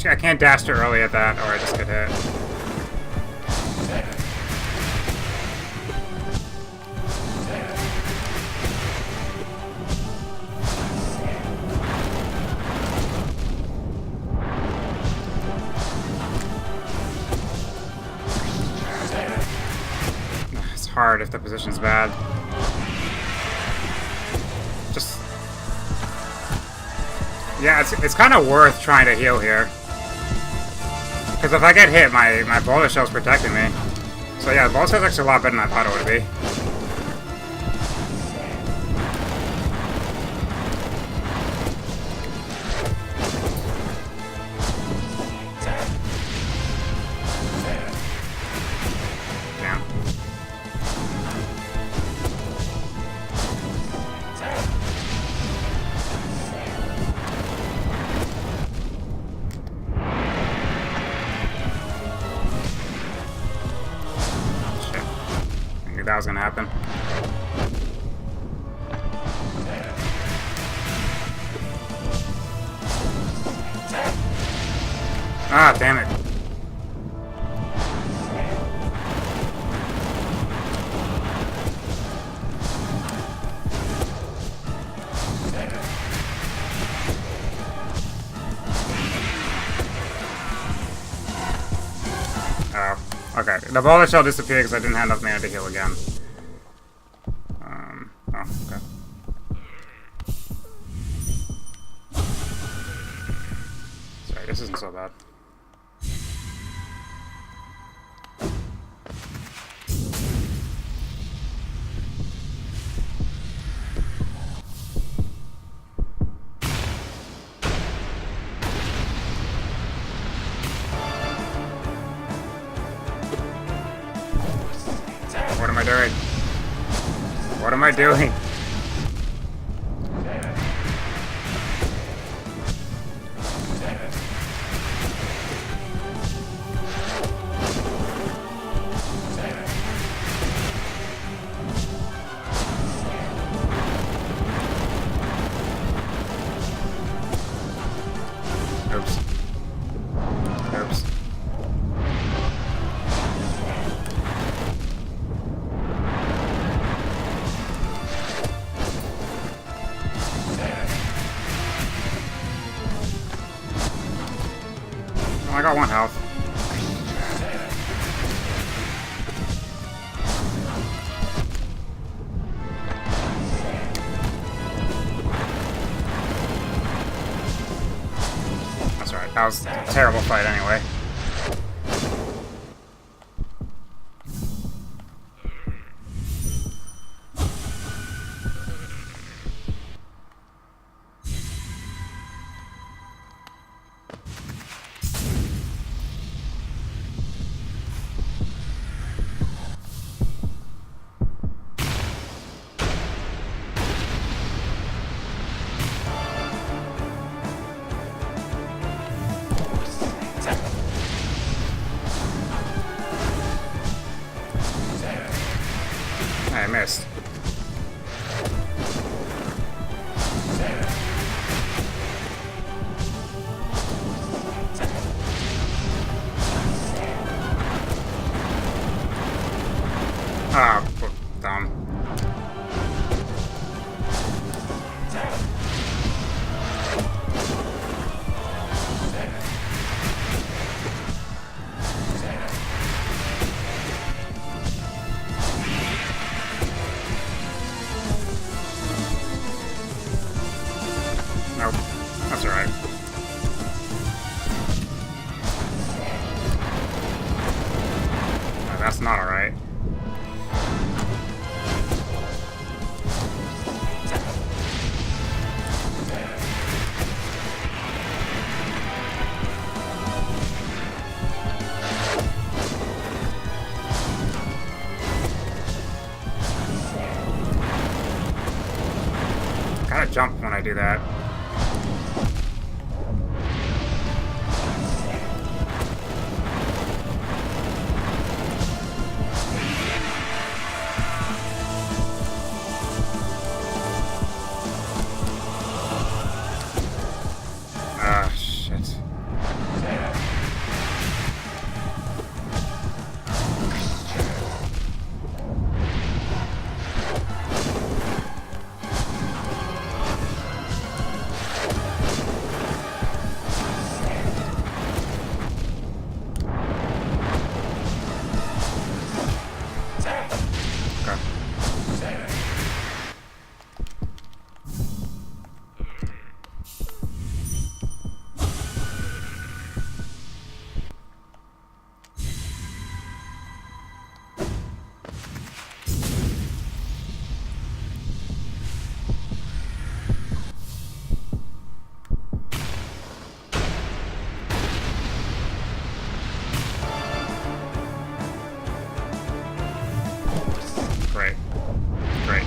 Yeah, I can't dash too early at that, or I just get hit. It's hard if the position's bad. Just... Yeah, it's kind of worth trying to heal here. Because if I get hit, my boulder shell's protecting me. So yeah, the boulder shell's actually a lot better than I thought it would be. Damn. Shit. I knew that was gonna happen. Ah, damn it. Oh, okay. The boulder shell disappeared because I didn't have enough mana to heal again. Oh, okay. Sorry, this isn't so bad. What am I doing? What am I doing? Oops. Oops. Oh, I got 1 health. That's right. That was a terrible fight anyway. gotta jump when I do that. Ah, shit. Great. Great.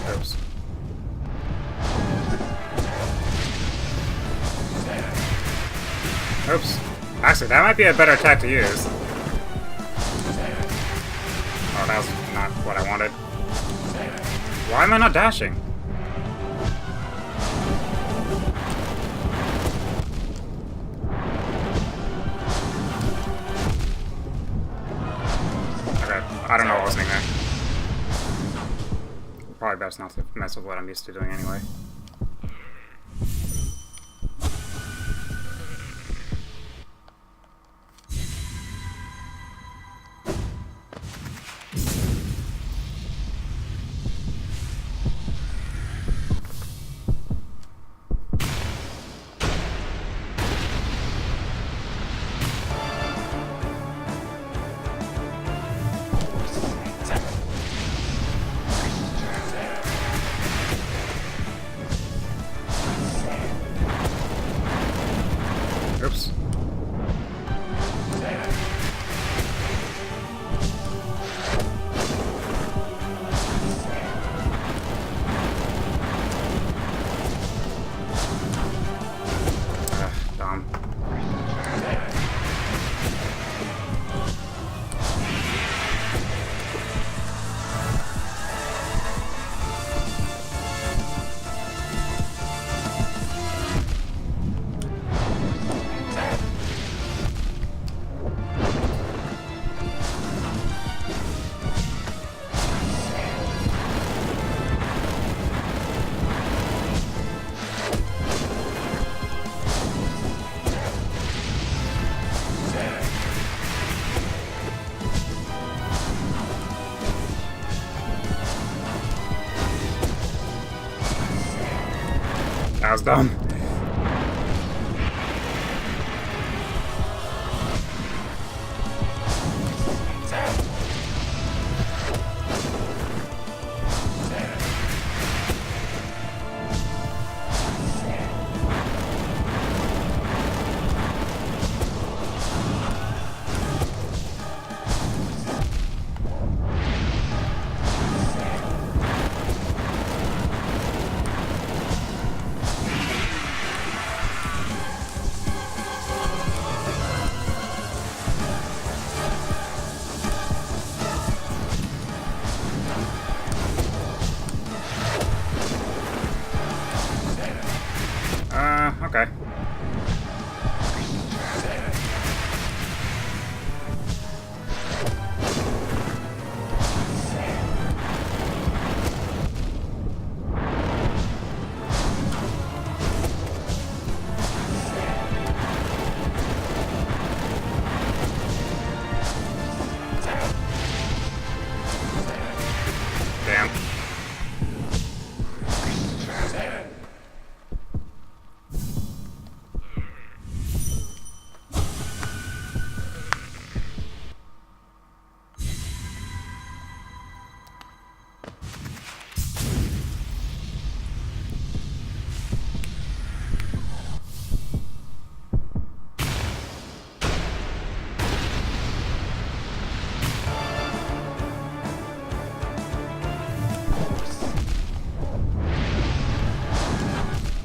Oops. Oops. Actually, that might be a better attack to use. Oh, that was not what I wanted. Why am I not dashing? Okay, I don't know what was happening there. Probably best not to mess with what I'm used to doing anyway. Oops. Dumb. That was dumb. Okay. Damn.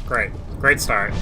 Great. Great start.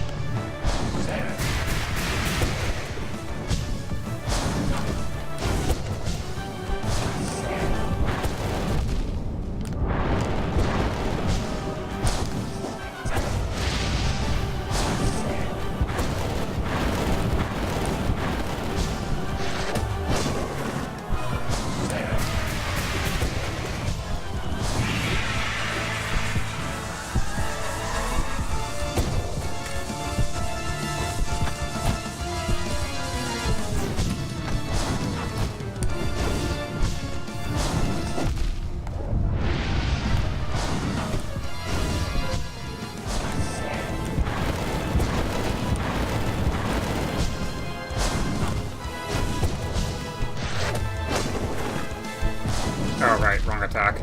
Oh, right. Wrong attack.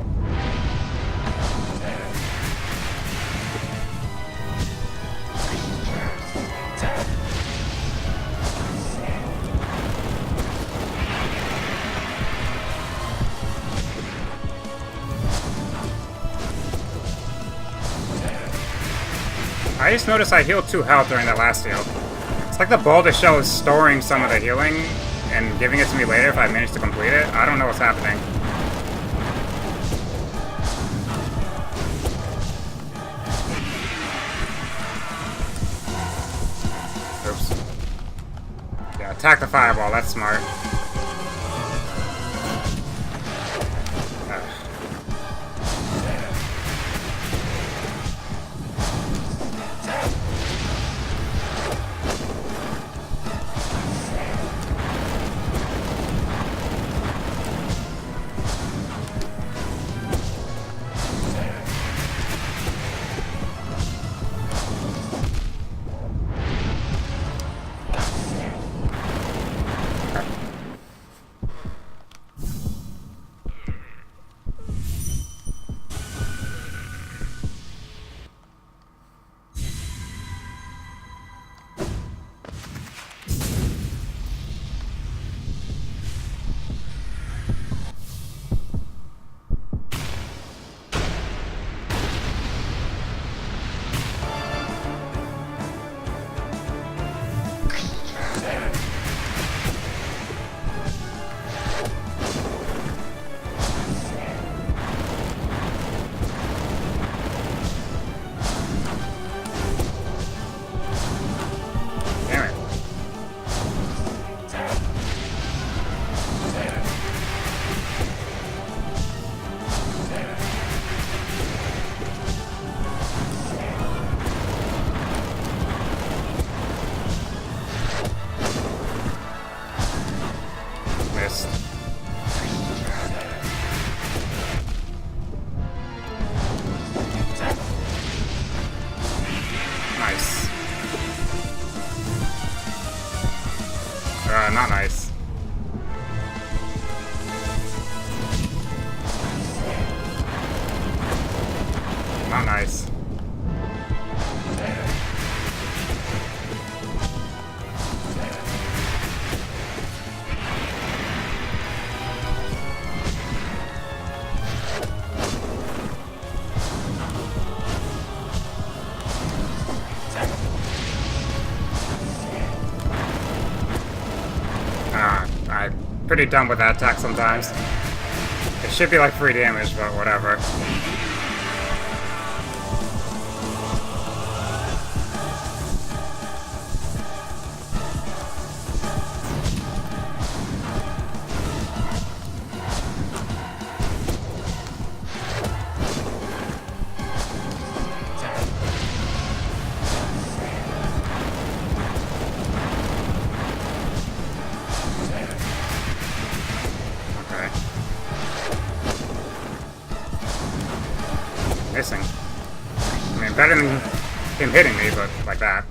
I just noticed I healed 2 health during that last heal. It's like the Boulder Shell is storing some of the healing and giving it to me later if I manage to complete it. I don't know what's happening. Oops. Yeah, attack the fireball. That's smart. Not nice. Not nice. I'm pretty dumb with that attack sometimes. It should be like free damage, but whatever. hitting me, but like that.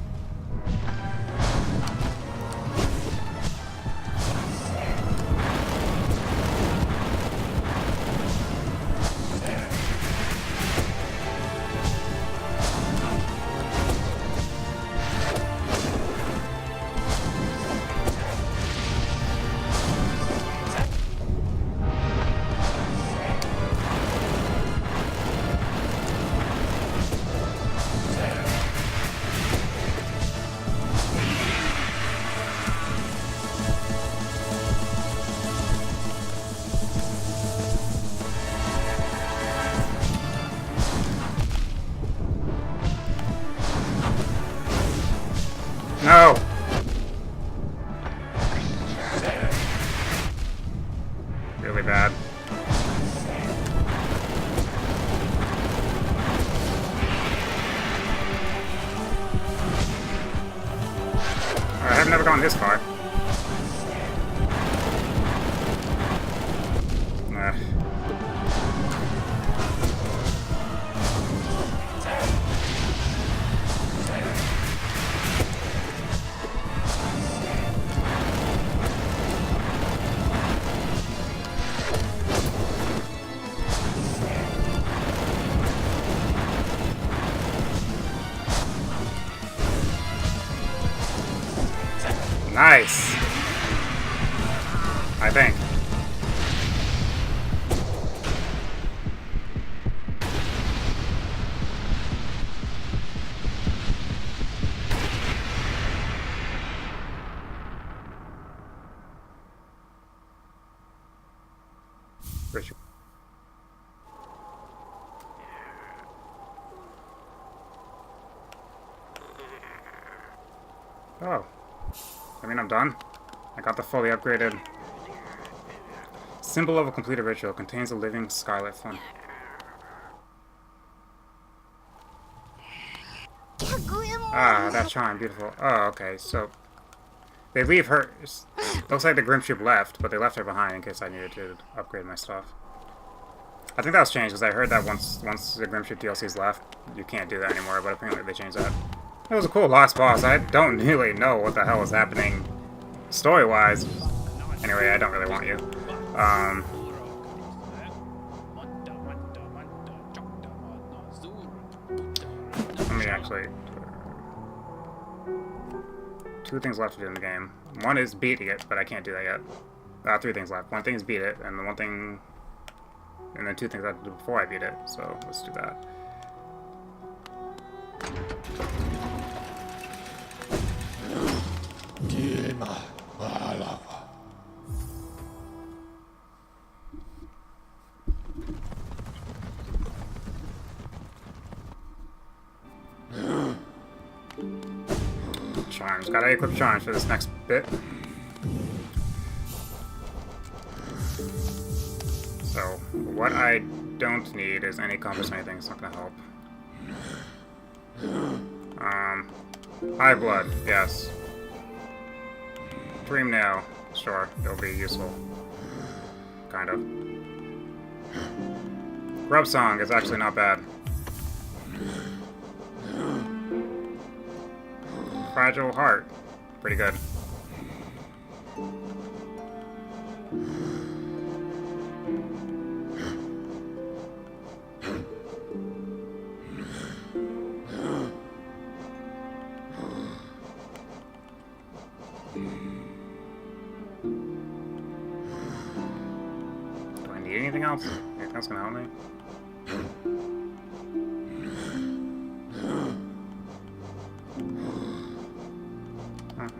No! Really bad. I've never gone this far. Ugh. Nice! I think. Richard. Oh. I mean, I'm done. I got the fully upgraded symbol of a completed ritual. Contains a living scarlet flame. Ah, that charm. Beautiful. Oh, okay. So, they leave her... Looks like the Grimship left, but they left her behind in case I needed to upgrade my stuff. I think that was changed, because I heard that once the Grimship DLC's left, you can't do that anymore, but apparently they changed that. It was a cool last boss. I don't really know what the hell is happening story-wise. Anyway, I don't really want you. Let me actually... Two things left to do in the game. One is beat it, but I can't do that yet. Three things left. One thing is beat it, and the one thing... And then two things I have to do before I beat it, so let's do that. Charms. Gotta equip charms for this next bit. So, what I don't need is any compass or anything. It's not gonna help. High blood. Yes. Dream nail. Sure, it'll be useful. Kind of. Grub song is actually not bad. Fragile heart. Pretty good. Do I need anything else? Anything else gonna help me?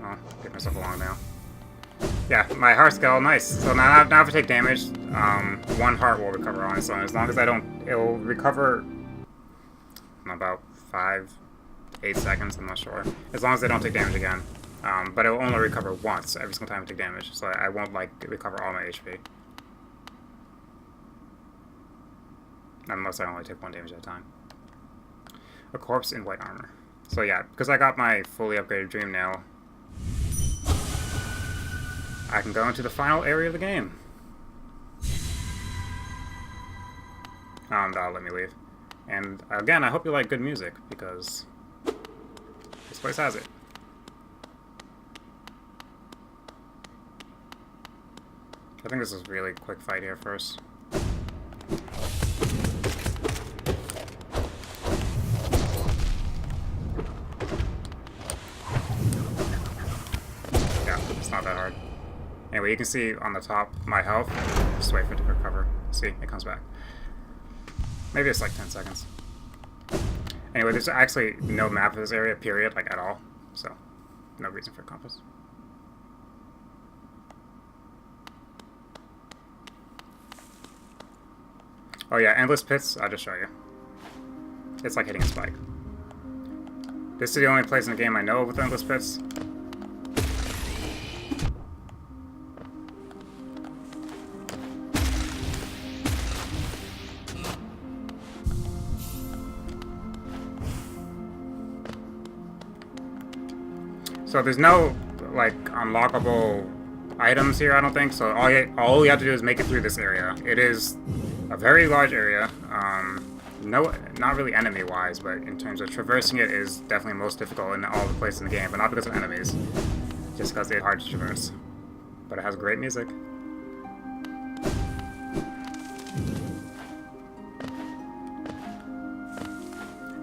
Oh, get myself along now. Yeah, my heart skull, nice. So now if I take damage, one heart will recover on its own. As long as I don't, it'll recover in about 5-8 seconds, I'm not sure. As long as I don't take damage again. But it will only recover once every single time I take damage, so I won't, like, recover all my HP. Unless I only take one damage at a time. A corpse in white armor. So yeah, because I got my fully upgraded Dream Nail, I can go into the final area of the game. That'll let me leave. And again, I hope you like good music, because place has it. I think this is a really quick fight here first. Yeah, it's not that hard. Anyway, you can see on the top my health. Just wait for it to recover. See, it comes back. Maybe it's like 10 seconds. Anyway, there's actually no map of this area, period, like at all. So, no reason for a compass. Oh yeah, Endless Pits, I'll just show you. It's like hitting a spike. This is the only place in the game I know of with Endless Pits. So there's no, like, unlockable items here, I don't think. So all you have to do is make it through this area. It is a very large area. Not really enemy-wise, but in terms of traversing it is definitely most difficult in all the places in the game, but not because of enemies, just because they're hard to traverse. But it has great music.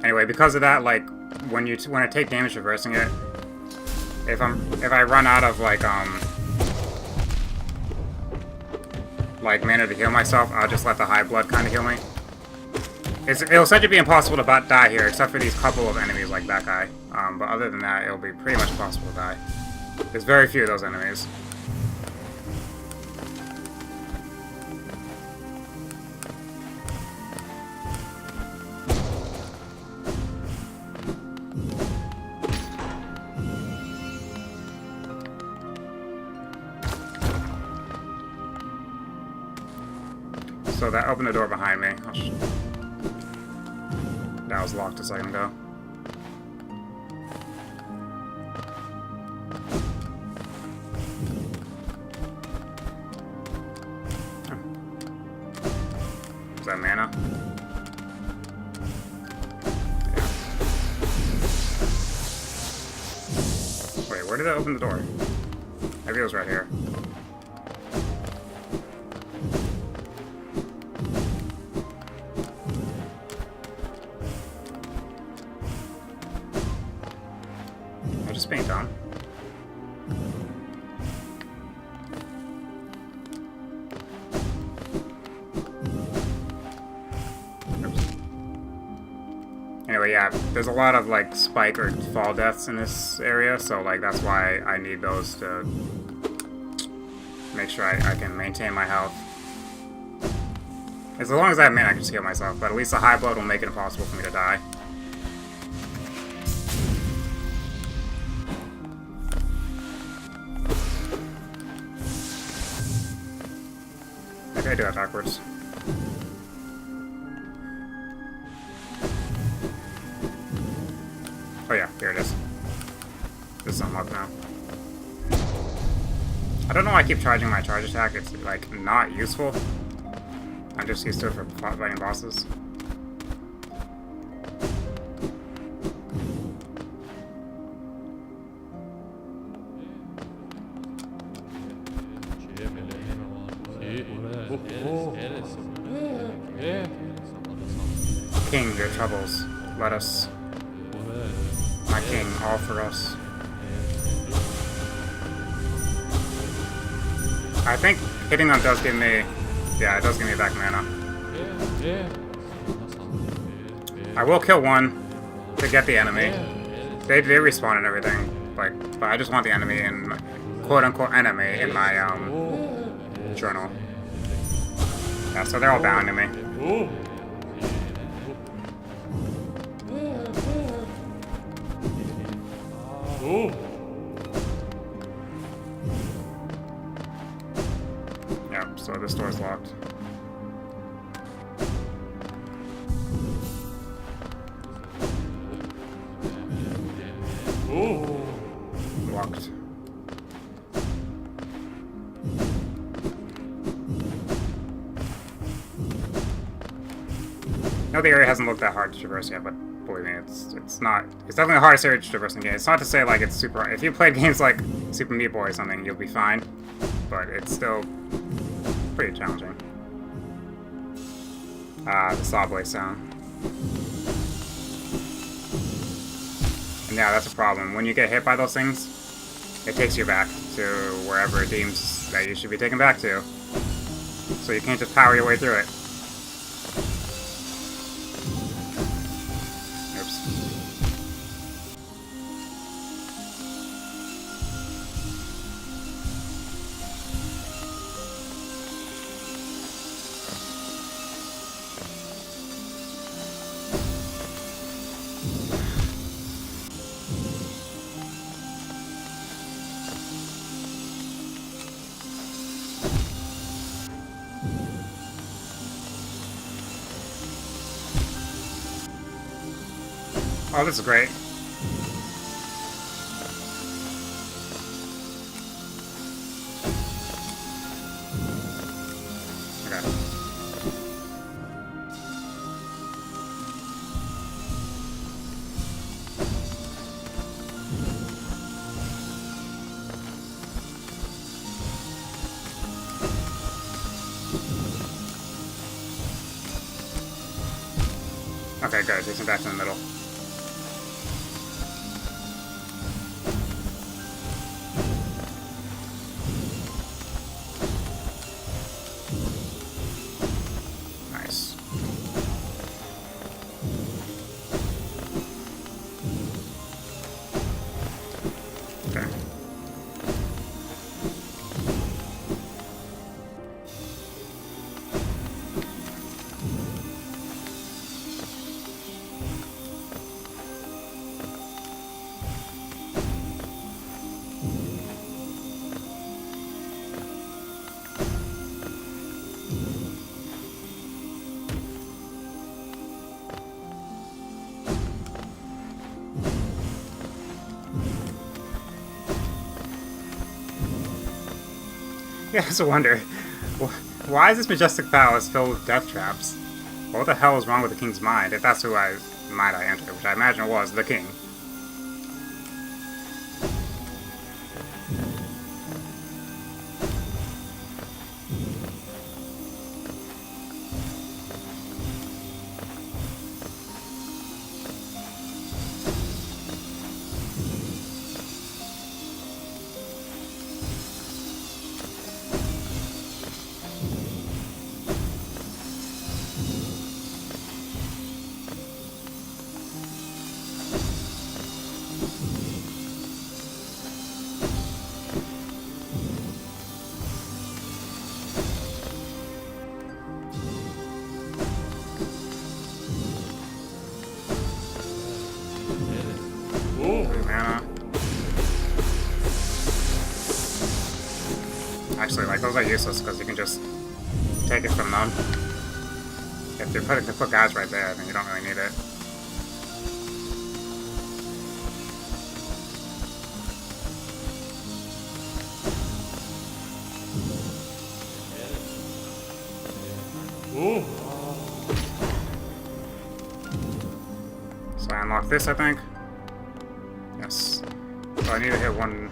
Anyway, because of that, like when I take damage traversing it, if I run out of like mana to heal myself, I'll just let the high blood kind of heal me. It'll essentially be impossible to die here, except for these couple of enemies like that guy. But other than that, it'll be pretty much impossible to die. There's very few of those enemies. So that opened the door behind me. That was locked a second ago. Is that mana? Yeah. Wait, where did it open the door? Maybe it was right here. Being dumb. Oops. Anyway, yeah, there's a lot of like spike or fall deaths in this area, so like that's why I need those to make sure I can maintain my health. As long as I have mana, I can just heal myself, but at least the high blood will make it impossible for me to die. I do that backwards. Oh yeah, here it is. This is unlocked now. I don't know why I keep charging my charge attack. It's like not useful. I'm just used to it for fighting bosses. King, your troubles, let us. My king, all for us. I think hitting them does give me... Yeah, it does give me back mana. I will kill one to get the enemy. They respawn and everything, like, but I just want the enemy in quote-unquote enemy in my journal. Yeah, so they're all bound to me. Yep, so this door's locked. Locked. No, the area hasn't looked that hard to traverse yet, but believe me, it's not. It's definitely the hardest area to traverse in the game. It's not to say like it's super. If you played games like Super Meat Boy or something, you'll be fine. But it's still pretty challenging. The saw blade sound. And yeah, that's a problem. When you get hit by those things, it takes you back to wherever it deems that you should be taken back to. So you can't just power your way through it. Oops. Oh, this is great. Okay. Okay, good. Takes him back to the middle. Nice. Okay. Yeah, it's a wonder. Why is this majestic palace filled with death traps? What the hell is wrong with the king's mind, if that's who I entered, which I imagine was the king. Mana. Actually, like, those are useless because you can just take it from them. If you're putting the put guys right there, then you don't really need it. Ooh. So I unlock this, I think. Yes. So I need to hit one.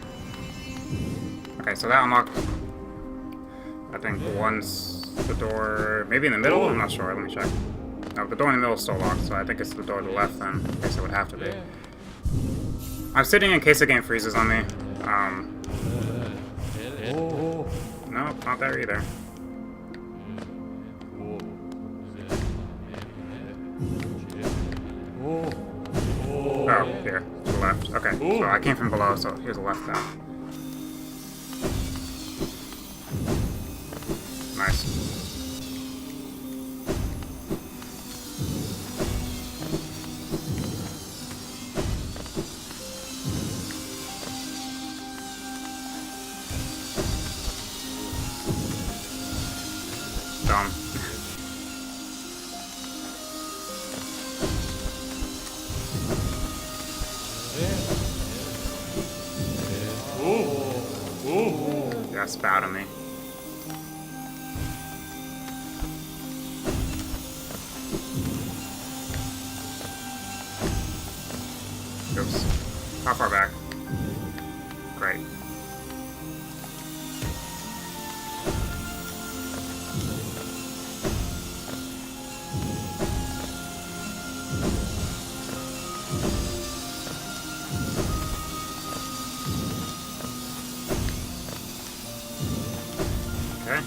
Okay, so that unlocked. I think one's the door, maybe in the middle. I'm not sure. Let me check. No, the door in the middle is still locked, so I think it's the door to the left. Then I guess it would have to be. I'm sitting in case the game freezes on me. No, not there either. Oh, here, to the left. Okay, so I came from below, so here's the left now. Nice. Dumb. Yeah, spat on me. How far back? Great. Okay.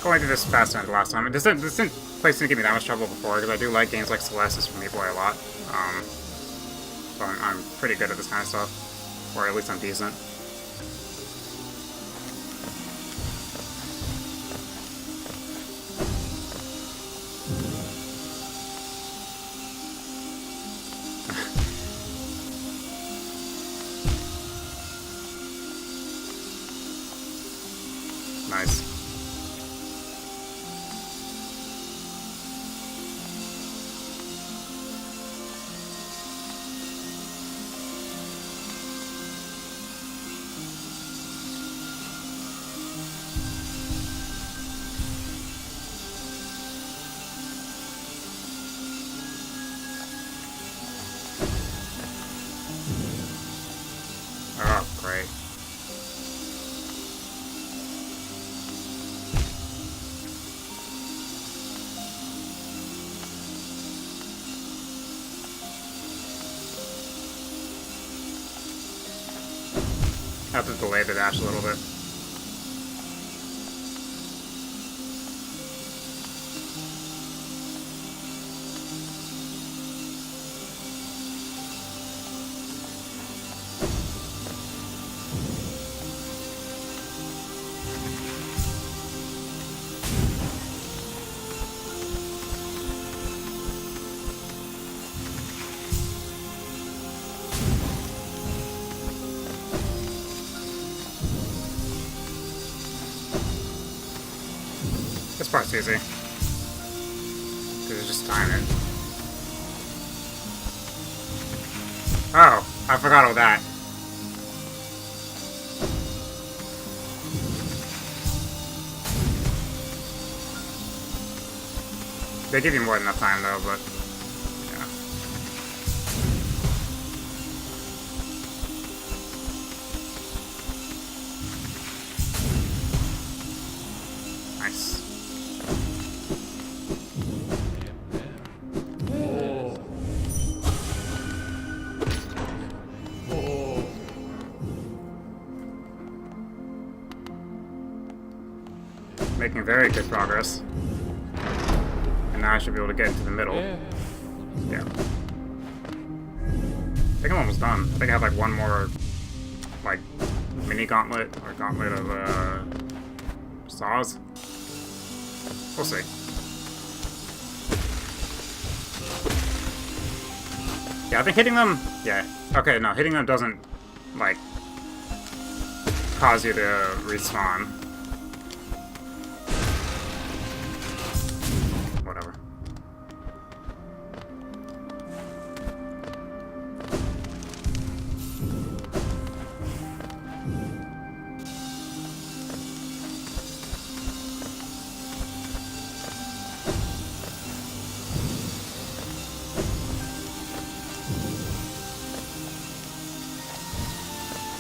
Going through this faster than the last time. This place didn't give me that much trouble before, because I do like games like Celeste from Meat Boy a lot. So I'm pretty good at this kind of stuff. Or at least I'm decent. Nice. Oh, great. Have to delay the dash a little bit. This part's easy. Because it's just timing. Oh, I forgot all that. They give you more than enough time though, but yeah. Nice. Making very good progress. And now I should be able to get into the middle. Yeah. I think I'm almost done. I think I have like one more, like, mini gauntlet, or gauntlet of, saws. We'll see. Yeah, I think hitting them, yeah. Okay, no, hitting them doesn't, like, cause you to respawn. Whatever.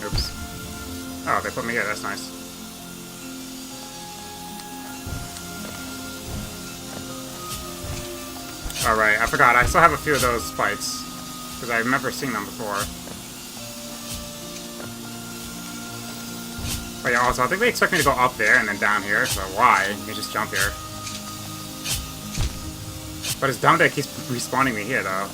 Oops. Oh, they put me here, that's nice. Alright, I forgot, I still have a few of those fights. Because I remember seeing them before. But yeah, also, I think they expect me to go up there and then down here, so why? You can just jump here. But it's dumb that it keeps respawning me here, though.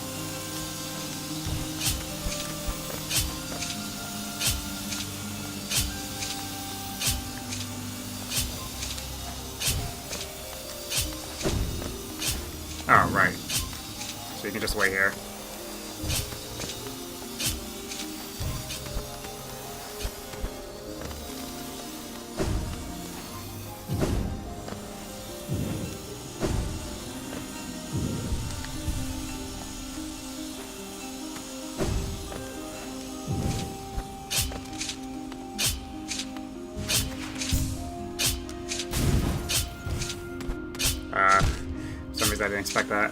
Oh, right. So you can just wait here. I didn't expect that.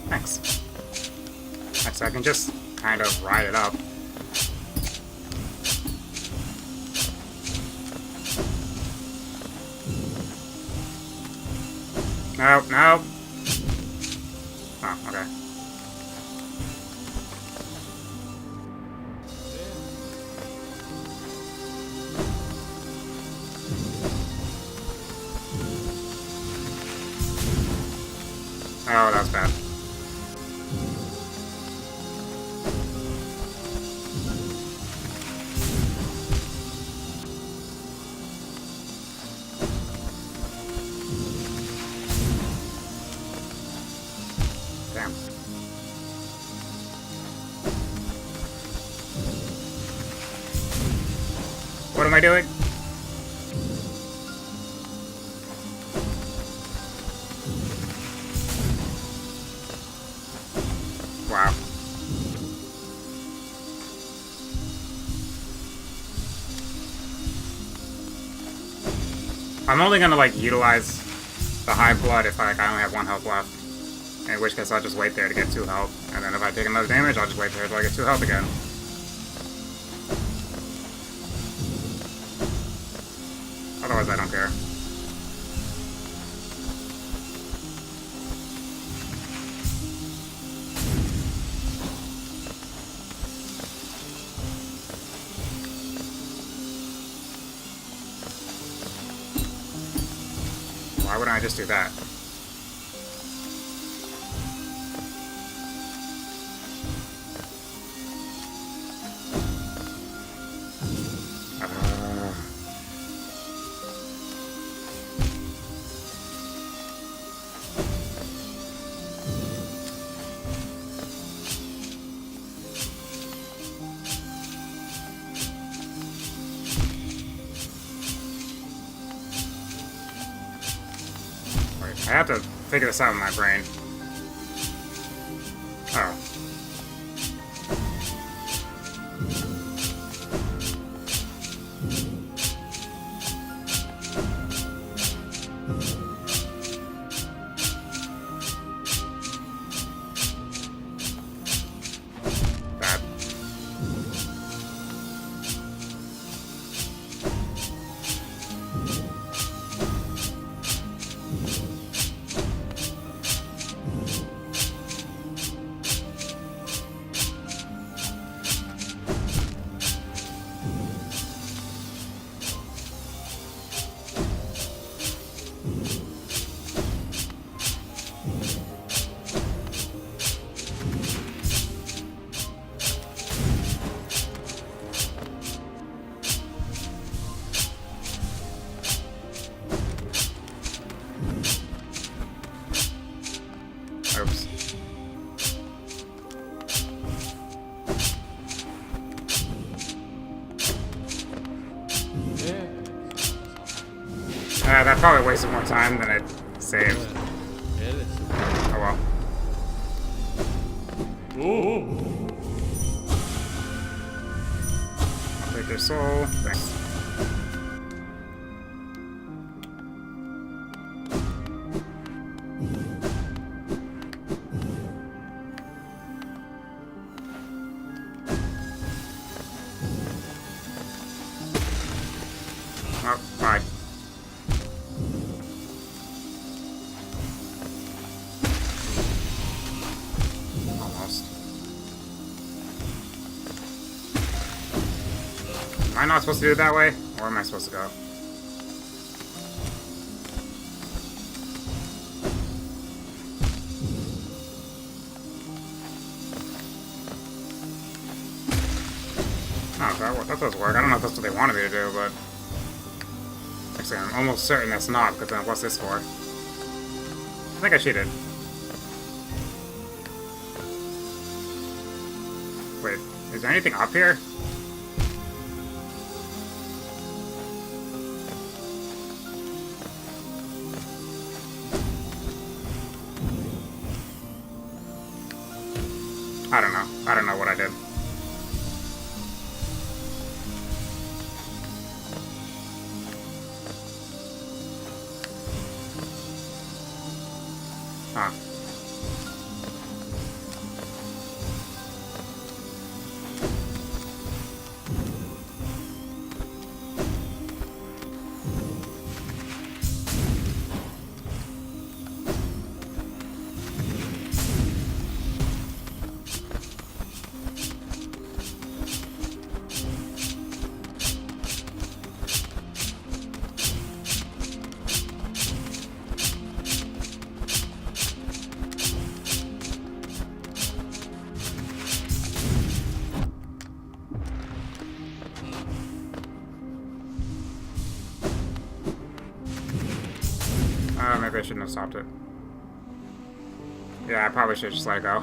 Thanks. So I can just kind of ride it up. No, no. Oh, okay. Oh, that was bad. Damn. What am I doing? Wow. I'm only gonna like utilize the high blood if I only have 1 health left. In which case I'll just wait there to get 2 health. And then if I take another damage, I'll just wait there until I get 2 health again. Otherwise I don't care. Why wouldn't I just do that? I have to figure this out in my brain. Oh. Bad. Oops. That probably wasted more time than it saved. Oh well. I'll take your soul. Thanks. Oh, bye. Almost. Am I not supposed to do it that way? Or am I supposed to go? Oh, that does work. I don't know if that's what they wanted me to do, but... Actually, I'm almost certain that's not, because then what's this for? I think I cheated. Wait, is there anything up here? I don't know. I don't know what I did. Huh. Maybe I shouldn't have stopped it. Yeah, I probably should just let it go.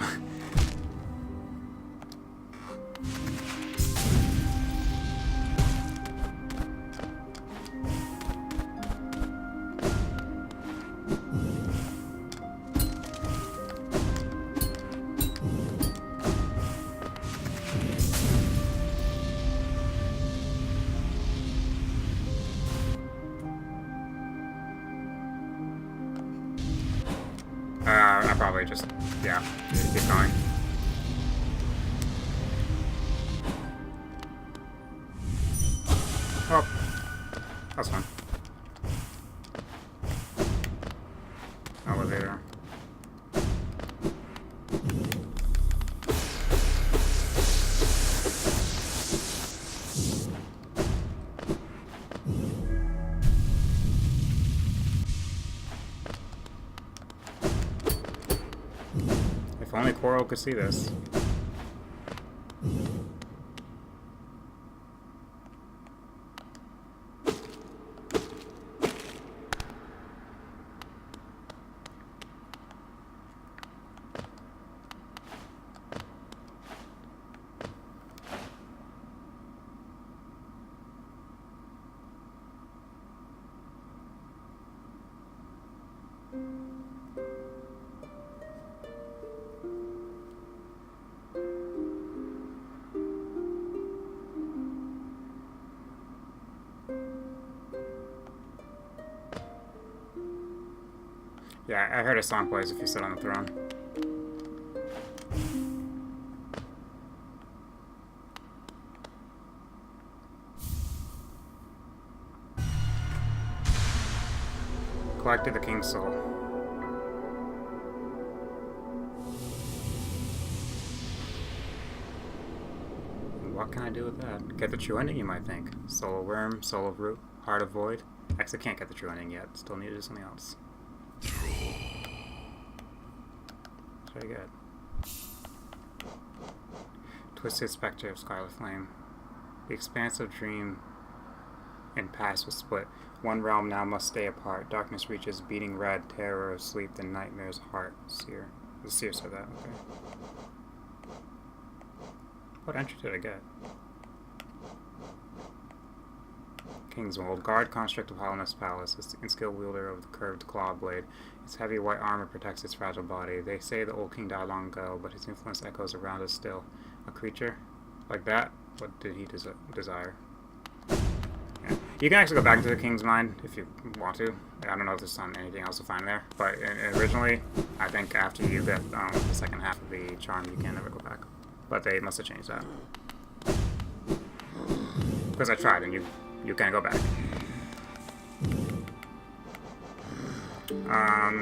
I probably just, yeah, keep going. Oh, that's fine. Elevator. If only Coral could see this. Yeah, I heard a song plays if you sit on the throne. Collected the King's Soul. What can I do with that? Get the true ending, you might think. Soul of Worm, Soul of Root, Heart of Void. Actually, can't get the true ending yet. Still need to do something else. Very good. Twisted Spectre of Scarlet Flame. The expansive dream and past was split. One realm now must stay apart. Darkness reaches beating red, terror of sleep, the nightmare's heart. Seer. The Seer said that, okay. What entry did I get? King's Mold. Guard construct of Hollowness Palace. A skilled wielder of the curved claw blade. Its heavy white armor protects its fragile body. They say the old king died long ago, but his influence echoes around us still. A creature? Like that? What did he desire? Yeah. You can actually go back into the king's mind if you want to. I don't know if there's anything else to find there, but originally, I think after you get the second half of the charm, you can never go back. But they must have changed that. Because I tried, and you can't go back. Let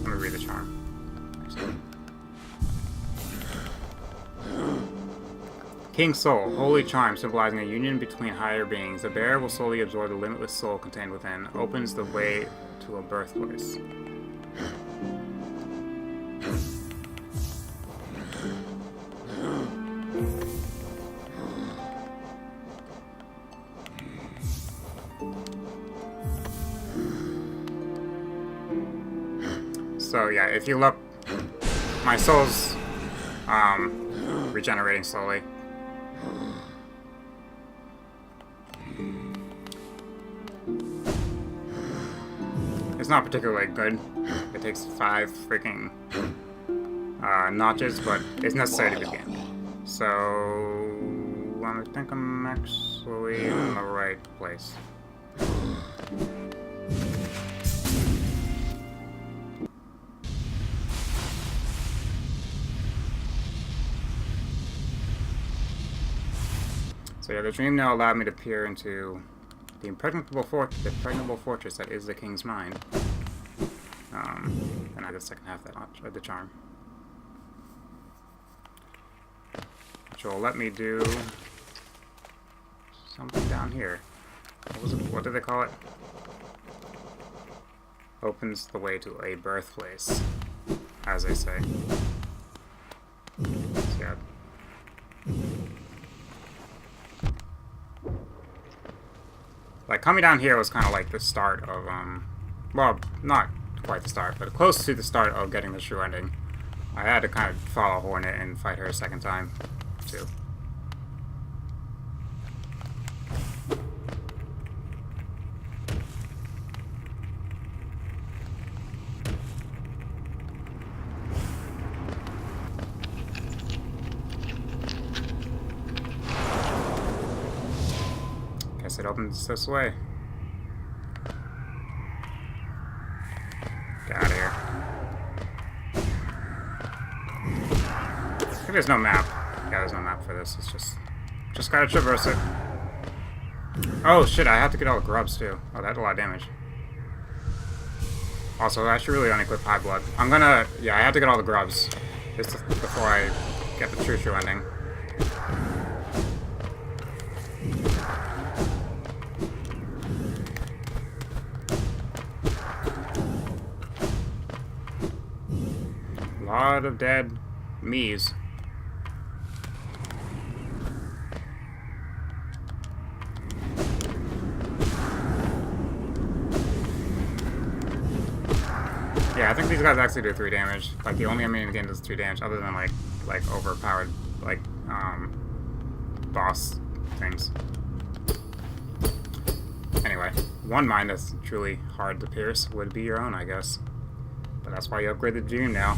me read the charm. King's Soul, holy charm symbolizing a union between higher beings. The bearer will slowly absorb the limitless soul contained within, opens the way to a birthplace. So yeah, if you look, my soul's regenerating slowly. It's not particularly good. It takes 5 freaking notches, but it's necessary to begin. So I think I'm actually in the right place. So yeah, the dream now allowed me to peer into the impregnable fortress that is the king's mind. And I just second half that of the charm, which will let me do something down here. What was it? What did they call it? Opens the way to a birthplace, as they say. So yeah. Like, coming down here was kind of like the start of, well, not quite the start, but close to the start of getting the true ending. I had to kind of follow Hornet and fight her a second time, too. Guess it opens this way. Get out of here. I think there's no map. Yeah, there's no map for this. It's just gotta traverse it. Oh shit, I have to get all the grubs too. Oh, that did a lot of damage. Also, I should really unequip High Blood. I'm gonna, yeah, I have to get all the grubs just before I get the true ending. A lot of dead me's. Yeah, I think these guys actually do 3 damage. Like, the only enemy in the game does 2 damage, other than like overpowered, like, boss things. Anyway, one mind that's truly hard to pierce would be your own, I guess. But that's why you upgrade the dream now.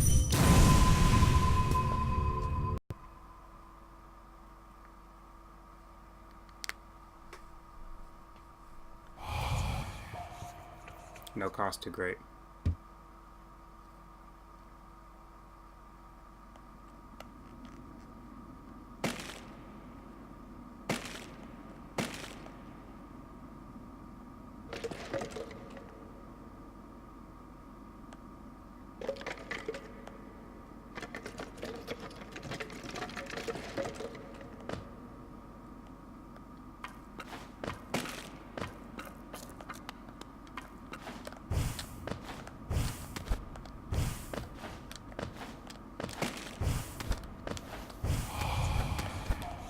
No cost too great.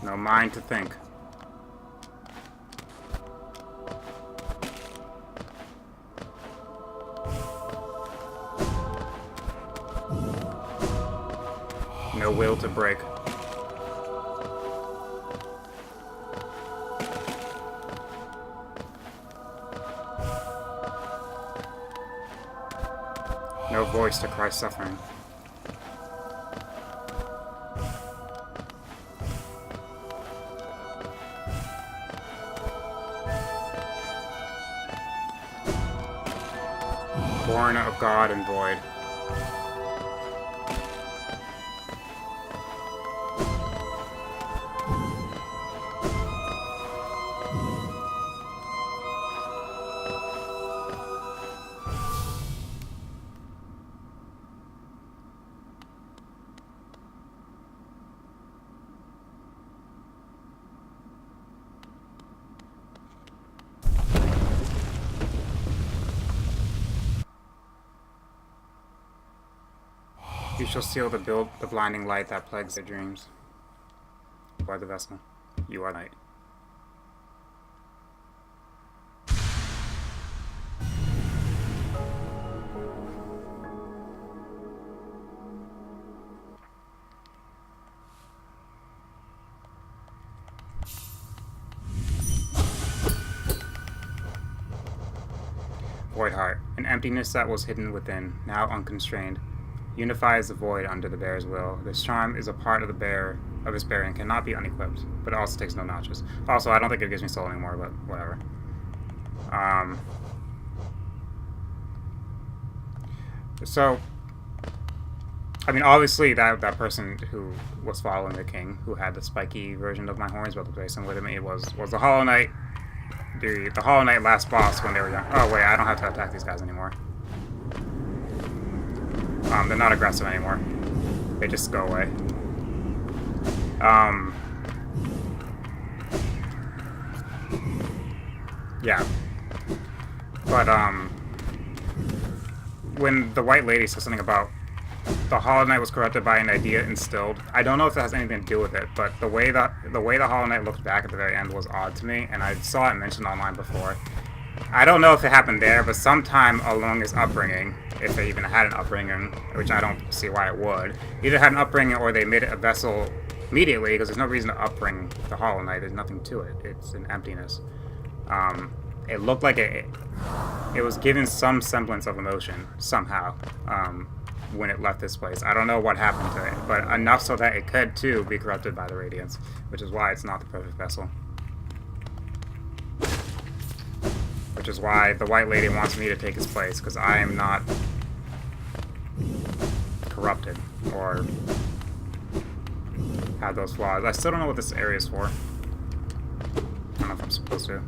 No mind to think. No will to break. No voice to cry suffering. Born of God and void. You shall seal the blinding light that plagues their dreams. You are the vessel. You are light. Void Heart. An emptiness that was hidden within, now unconstrained. Unifies the void under the bear's will. This charm is a part of the bear of his bearing, cannot be unequipped, but it also takes no notches. Also, I don't think it gives me soul anymore, but whatever. So, I mean, obviously that person who was following the king, who had the spiky version of my horns, but the person with me was the Hollow Knight, the Hollow Knight last boss when they were young. Oh wait, I don't have to attack these guys anymore. They're not aggressive anymore. They just go away. Yeah. But, when the White Lady said something about the Hollow Knight was corrupted by an idea instilled, I don't know if that has anything to do with it, but the way the Hollow Knight looked back at the very end was odd to me, and I saw it mentioned online before. I don't know if it happened there, but sometime along his upbringing, if they even had an upbringing, which I don't see why it would, either had an upbringing or they made it a vessel immediately, because there's no reason to upbring the Hollow Knight. There's nothing to it. It's an emptiness. It looked like it was given some semblance of emotion somehow when it left this place. I don't know what happened to it, but enough so that it could too be corrupted by the Radiance, which is why it's not the perfect vessel. Which is why the White Lady wants me to take his place, because I am not corrupted or have those flaws. I still don't know what this area is for. I don't know if I'm supposed to.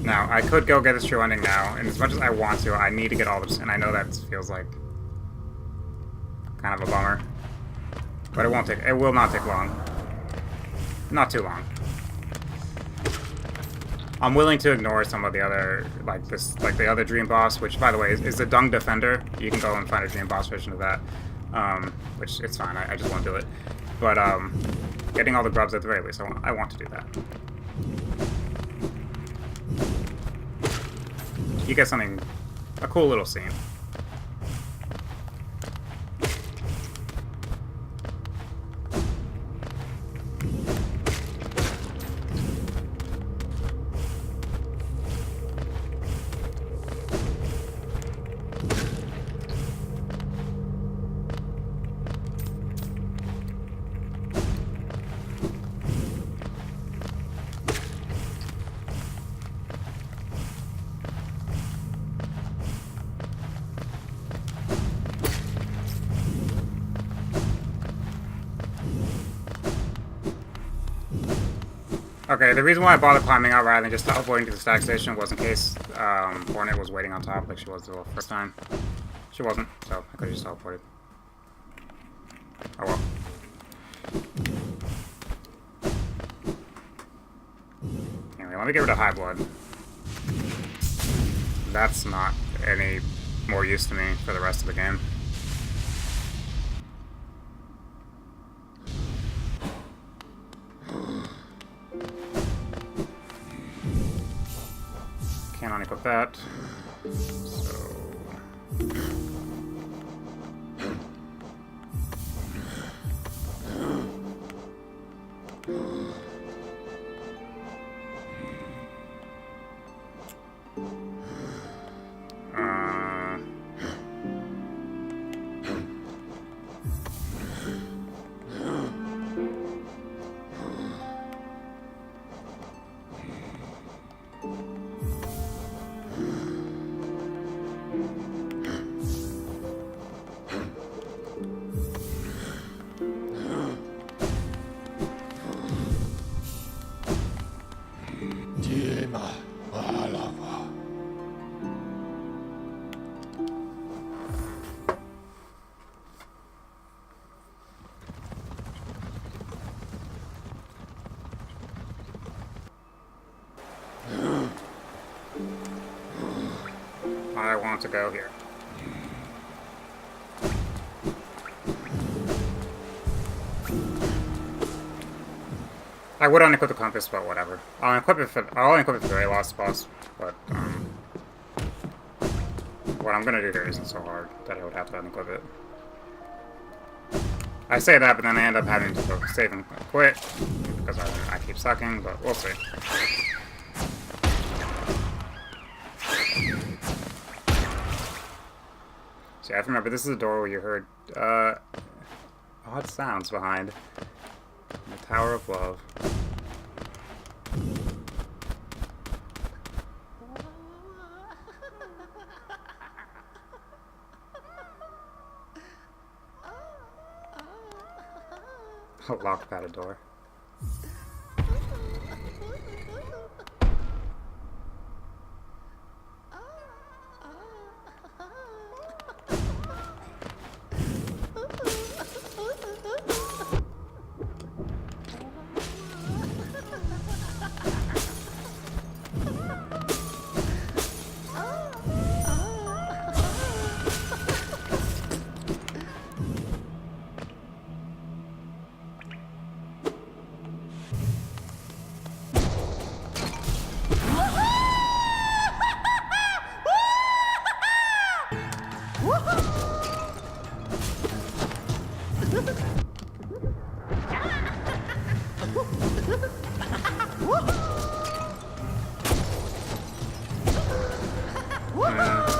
Now, I could go get this true ending now, and as much as I want to, I need to get all this, and I know that feels like kind of a bummer. But it will not take long. Not too long. I'm willing to ignore some of the other, like the other dream boss, which, by the way, is the Dung Defender. You can go and find a dream boss version of that, which it's fine. I just won't do it. But getting all the grubs at the very least, I want to do that. You get something, a cool little scene. Okay, the reason why I bothered climbing out rather than just teleporting to the stack station was in case Hornet was waiting on top like she was the first time. She wasn't, so I could have just teleported. Oh well. Anyway, let me get rid of High Blood. That's not any more use to me for the rest of the game. Can't unequip that. So... I want to go here. I would unequip the compass, but whatever. I'll unequip it for the very last boss, but what I'm gonna do here isn't so hard that I would have to unequip it. I say that, but then I end up having to go save and quit. because I keep sucking, but we'll see. See, I have to remember, this is a door where you heard odd sounds behind. The Tower of Love. A locked padded door.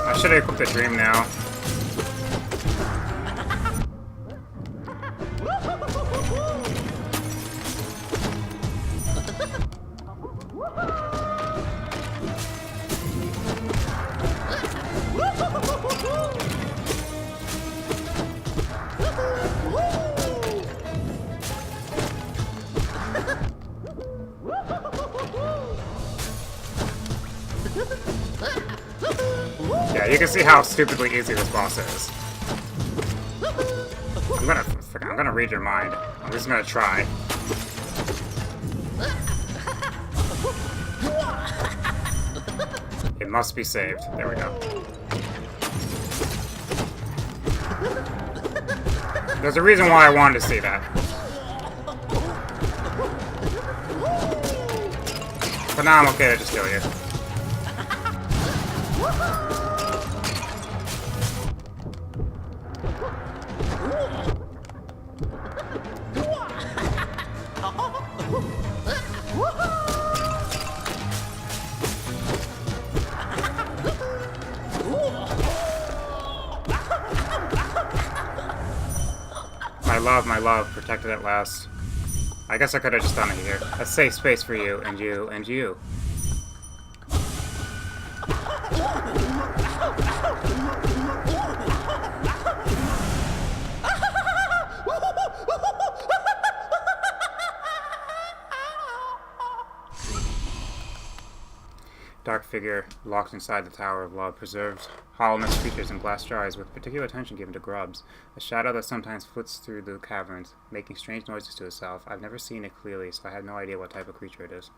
I should have equipped the dream now. Yeah, you can see how stupidly easy this boss is. I'm gonna read your mind. I'm just gonna try. It must be saved. There we go. There's a reason why I wanted to see that. But now I'm okay to just kill you. My love, protected at last. I guess I could have just done it here. A safe space for you, and you, and you. Dark figure locked inside the Tower of Love, preserved hollowness features and glass jars with particular attention given to grubs. A shadow that sometimes flits through the caverns, making strange noises to itself. I've never seen it clearly, so I have no idea what type of creature it is.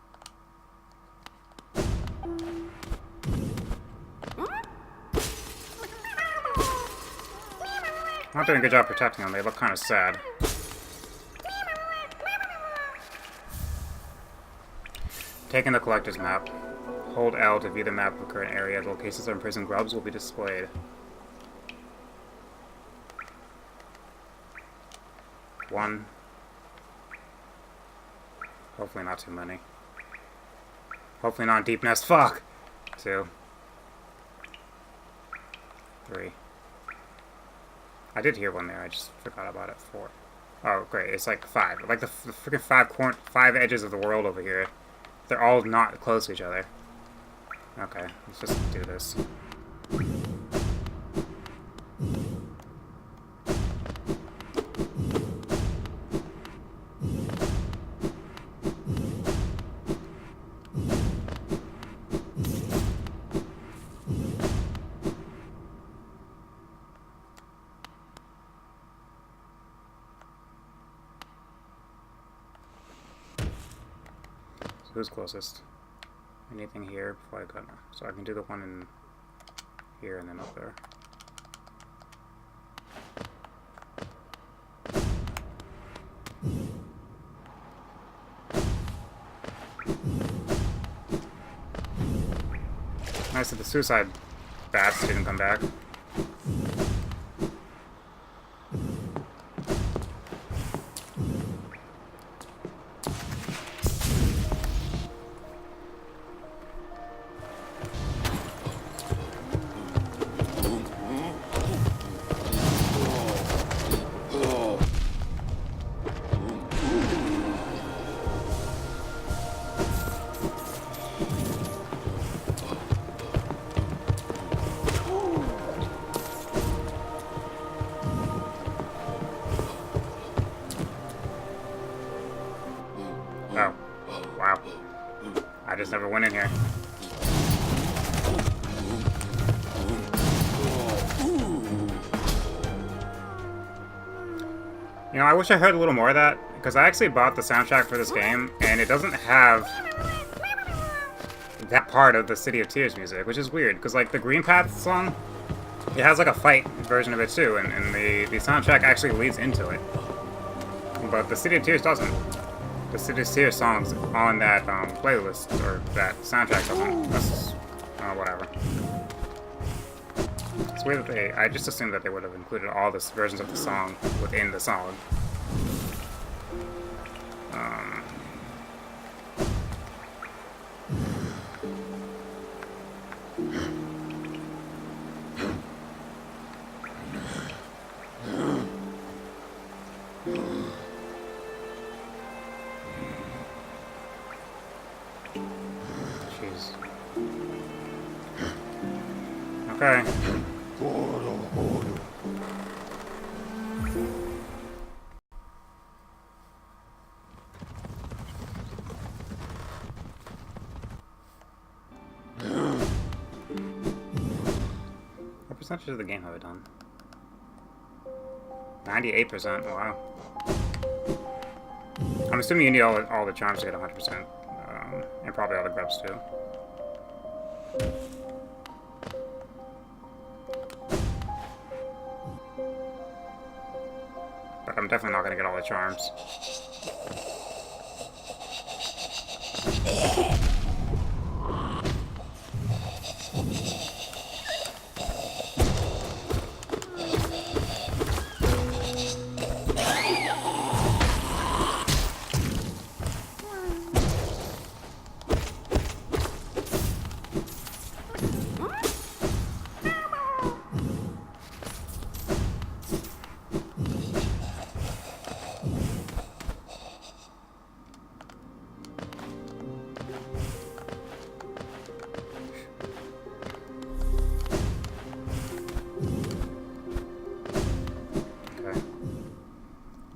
I'm not doing a good job protecting them, they look kind of sad. Taking the collector's map. Hold L to view the map of the current area. The locations of imprisoned grubs will be displayed. 1. Hopefully not too many. Hopefully not deep nest. Fuck! 2. 3. I did hear one there. I just forgot about it. 4. Oh, great. It's like 5. Like the freaking 5 edges of the world over here. They're all not close to each other. Okay, let's just do this. So who's closest? Anything here before I go? No. So I can do the one in here and then up there. Nice that the suicide bats didn't come back. I just never went in here. You know, I wish I heard a little more of that, because I actually bought the soundtrack for this game, and it doesn't have that part of the City of Tears music, which is weird, because, like, the Green Path song, it has, like, a fight version of it, too, and the soundtrack actually leads into it. But the City of Tears doesn't. The City of Tears songs on that playlist, or that soundtrack doesn't. That's, whatever. It's weird that I just assumed that they would have included all the versions of the song within the song. Jeez. Okay. What percentage of the game have I done? 98%, wow. I'm assuming you need all the charms to get 100%, and probably all the grubs too. But I'm definitely not gonna get all the charms.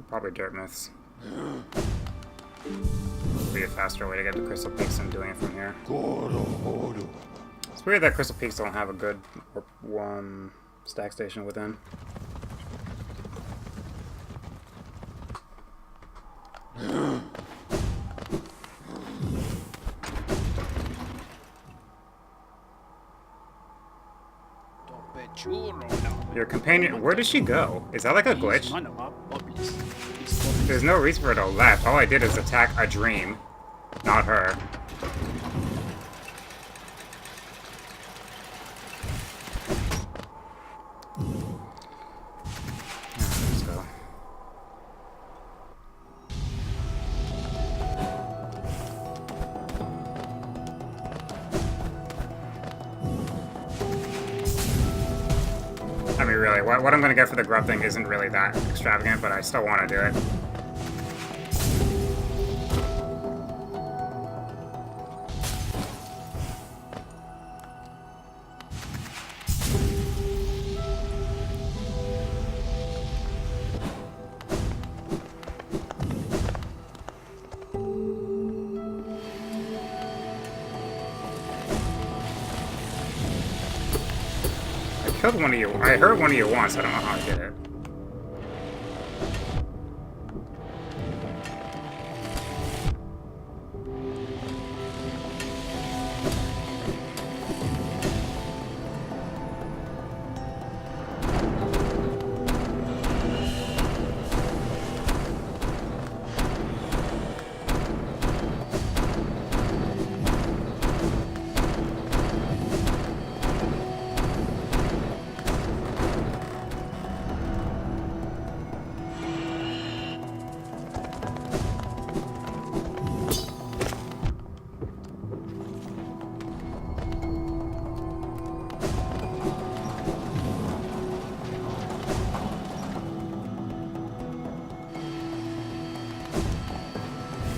Probably dirt myths. Be a faster way to get to Crystal Peaks than doing it from here. It's weird that Crystal Peaks don't have a good one stack station within. Your companion, where does she go? Is that like a glitch? There's no reason for her to left. All I did is attack a dream, not her. Let's go. I mean, really, what I'm gonna get for the grub thing isn't really that extravagant, but I still want to do it. I killed one of you. I hurt one of you once. I don't know how I did it.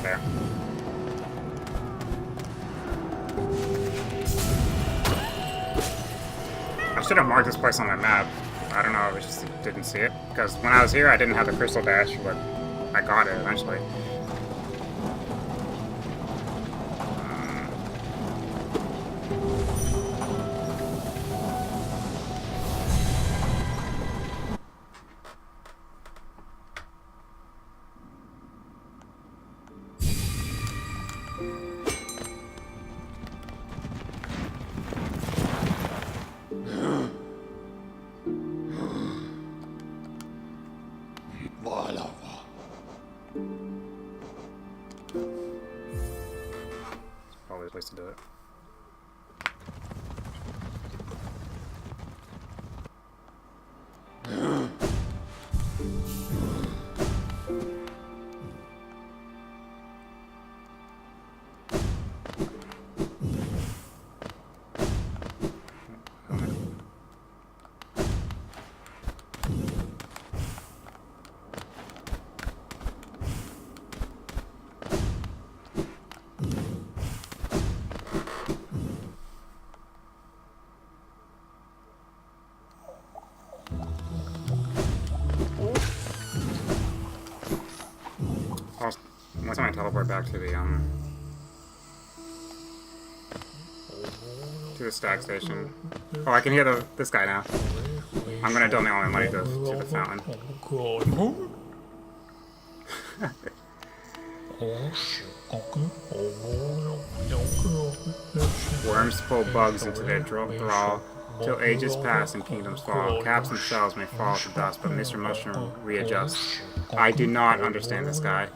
There. I should have marked this place on my map. I don't know, I just didn't see it. Because when I was here, I didn't have the crystal dash, but I got it eventually. place to do it. Once I teleport back to the stag station. Oh, I can hear this guy now. I'm gonna donate all my money to the fountain. Worms pull bugs into their thrall. Till ages pass and kingdoms fall. Caps themselves may fall to dust, but Mr. Mushroom readjusts. I do not understand this guy.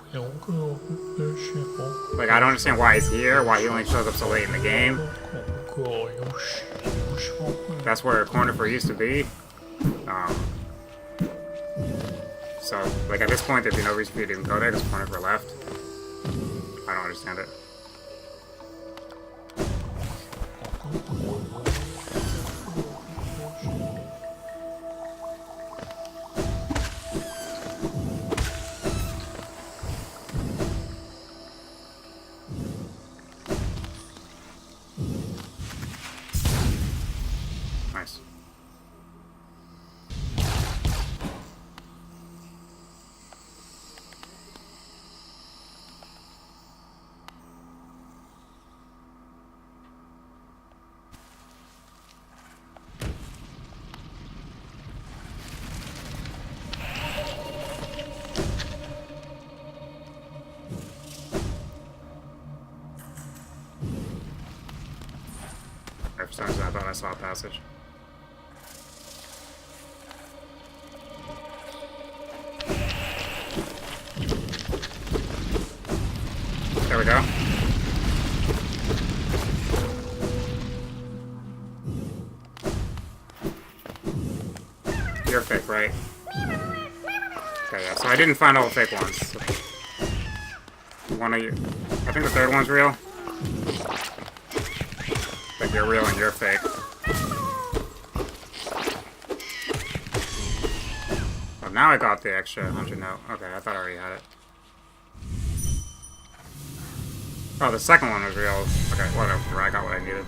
Like, I don't understand why he's here, why he only shows up so late in the game. That's where Corner for used to be. So, like, at this point, there'd be no reason for you to even go there because Corner for left. I don't understand it. Nice. For some reason, I thought I saw a passage. There we go. You're fake, right? Okay, yeah, so I didn't find all the fake ones. One of you... I think the third one's real. Like, you're real and you're fake. Oh, now I got the extra 100 note. Okay, I thought I already had it. Oh, the second one was real. Okay, whatever. I got what I needed.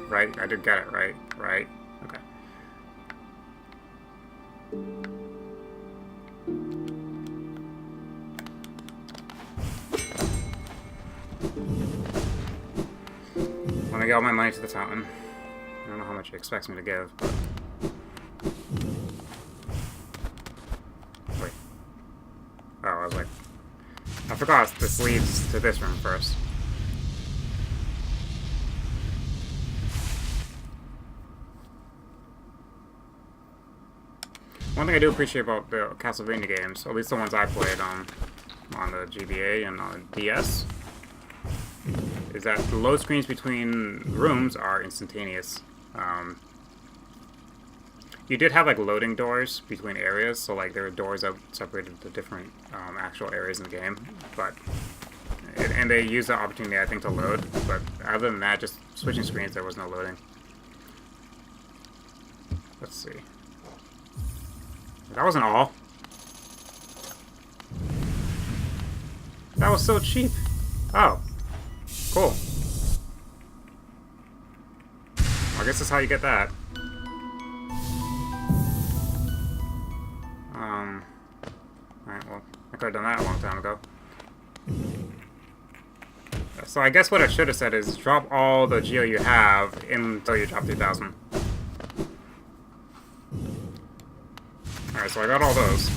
Right? I did get it, right? Right? Okay. Let me get all my money to the fountain. I don't know how much he expects me to give, but... Wait. Oh, I was like... I forgot this leads to this room first. One thing I do appreciate about the Castlevania games, at least the ones I played on the GBA and on DS, is that the load screens between rooms are instantaneous. You did have like loading doors between areas, so like there were doors that separated the different actual areas in the game, but and they used the opportunity, I think, to load. But other than that, just switching screens, there was no loading. Let's see. That wasn't all. That was so cheap. Oh. Cool. I guess that's how you get that. Alright, well, I could have done that a long time ago. So I guess what I should have said is drop all the geo you have until you drop 2,000. Alright, so I got all those.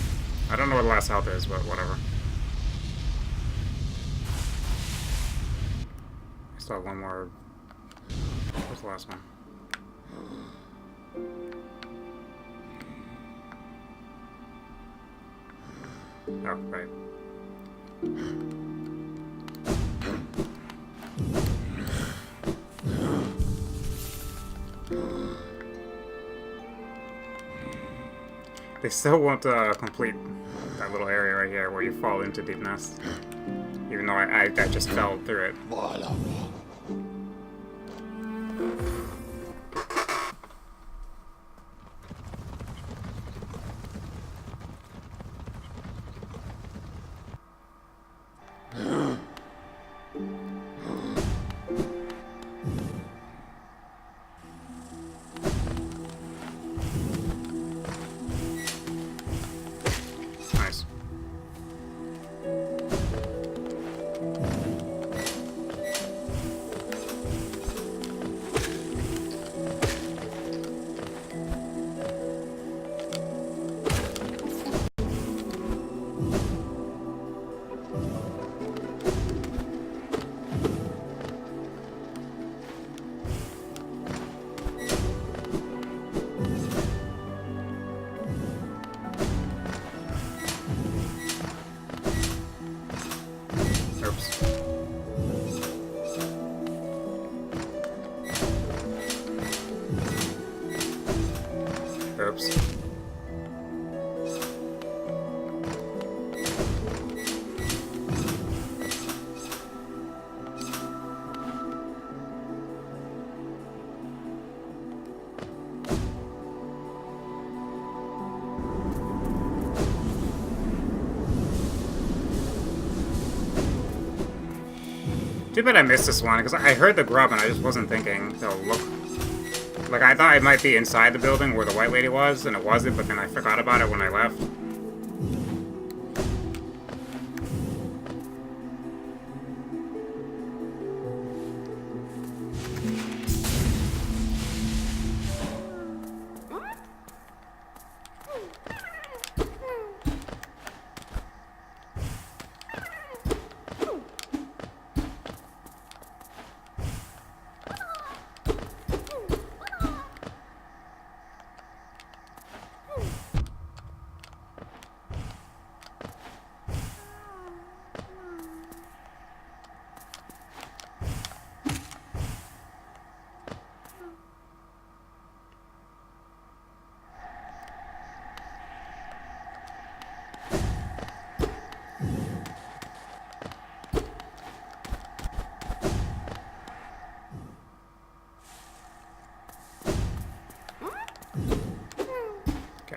I don't know what the last health is, but whatever. I still have one more. What's the last one? Oh, right. They still won't complete that little area right here where you fall into the nest. Even though I just fell through it. Nice. Oops. Oops. Too bad I missed this one, because I heard the grub and I just wasn't thinking to look. Like, I thought it might be inside the building where the white lady was, and it wasn't, but then I forgot about it when I left.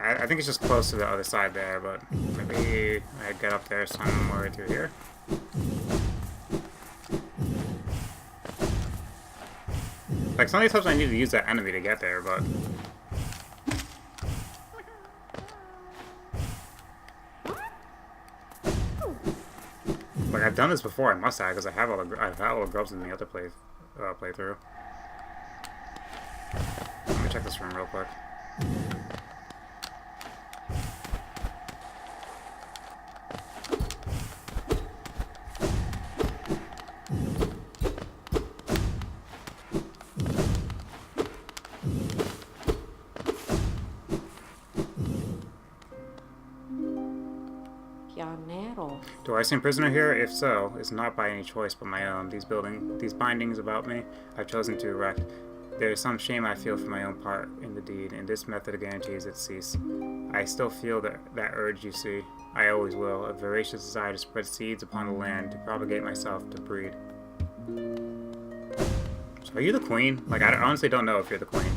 I think it's just close to the other side there, but maybe I get up there somewhere through here. Like, so many times I need to use that enemy to get there, but... Like, I've done this before, I must have, because I've had all the grubs in the other playthrough. Let me check this room real quick. Pianero. Do I seem prisoner here? If so, it's not by any choice but my own. These bindings about me, I've chosen to erect. There is some shame I feel for my own part in the deed, and this method guarantees its cease. I still feel that urge you see. I always will, a voracious desire to spread seeds upon the land, to propagate myself, to breed. So are you the queen? Like, I honestly don't know if you're the queen.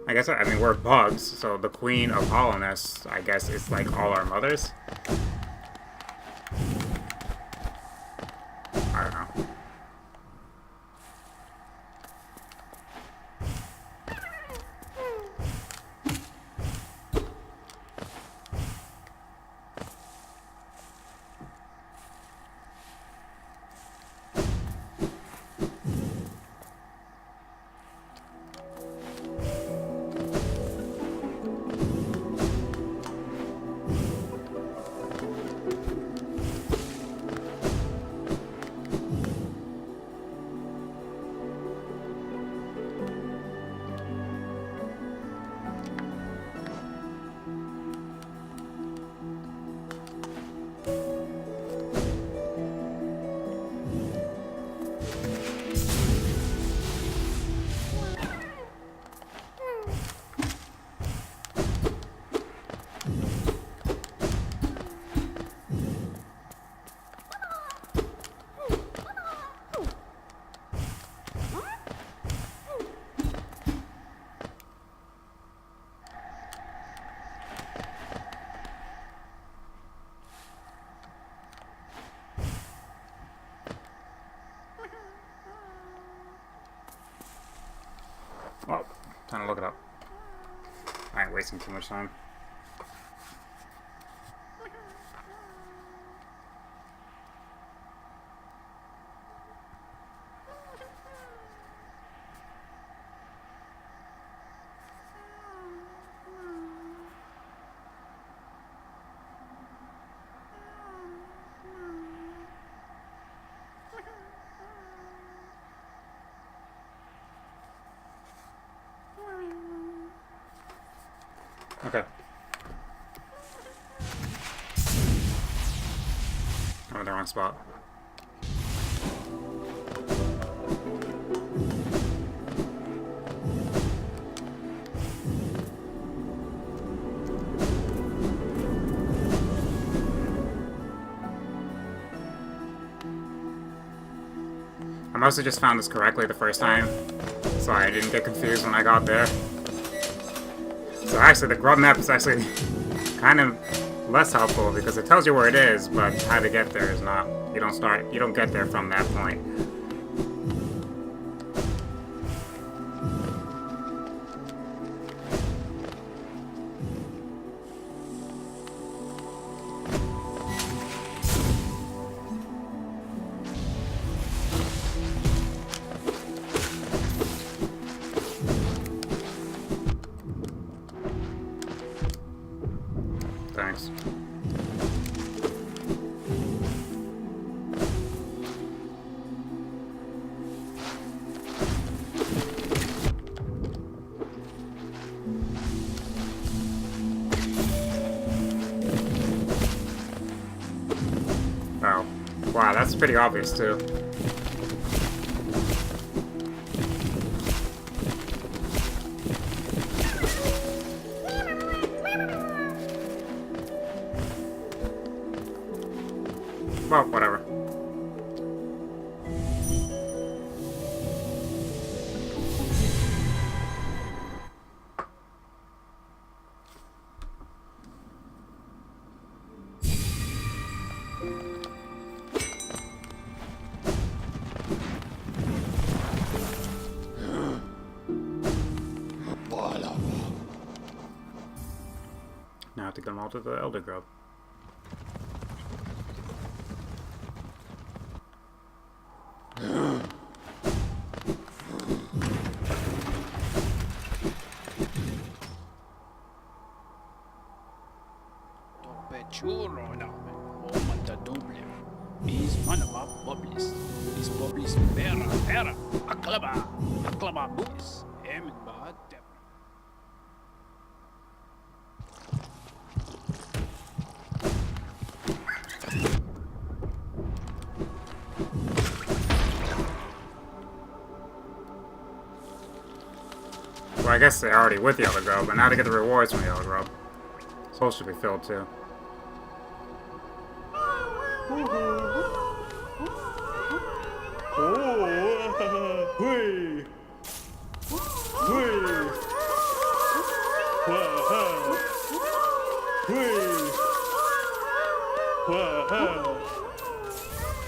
I guess, I mean, we're bugs, so the queen of Hollowness, I guess, is like all our mothers? I don't know. Oh, time to look it up. I ain't wasting too much time. Okay. I'm in the wrong spot. I must have just found this correctly the first time, so I didn't get confused when I got there. So actually, the grub map is actually kind of less helpful because it tells you where it is, but how to get there is not. You don't get there from that point. Thanks. Oh. Wow, that's pretty obvious too. Well, whatever. Now I have to get them all to the Elder Grove. Churro no, momenta duble. Mis manama bublis. Mis bublis pera. Aclama bublis. Emin ba debra. Well, I guess they're already with the Elder Grove, but now to get the rewards from the Elder Grove. Souls should be filled too.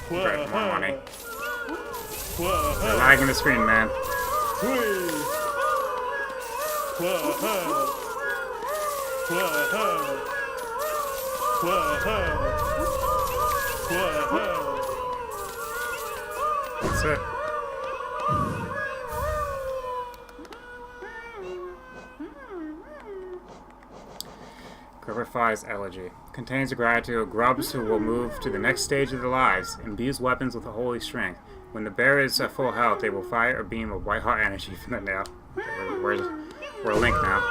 Okay, more money. They're lagging the screen, man. That's it. Grubberfly's Elegy. Contains the gratitude of grubs who will move to the next stage of their lives, imbues weapons with a holy strength. When the bear is at full health, they will fire a beam of white-hot energy from the nail. We're linked now.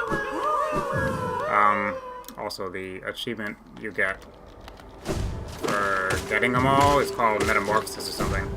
Also, the achievement you get for getting them all is called Metamorphosis or something.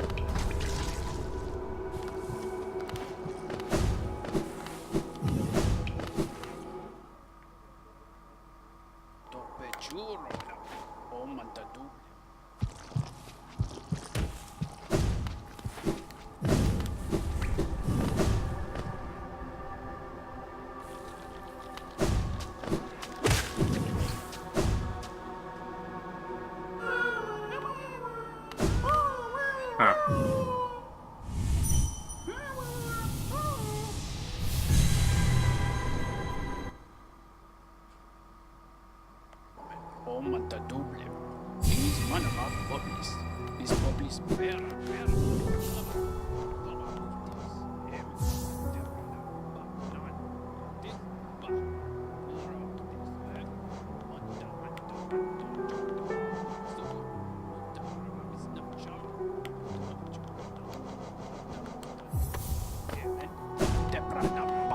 Huh.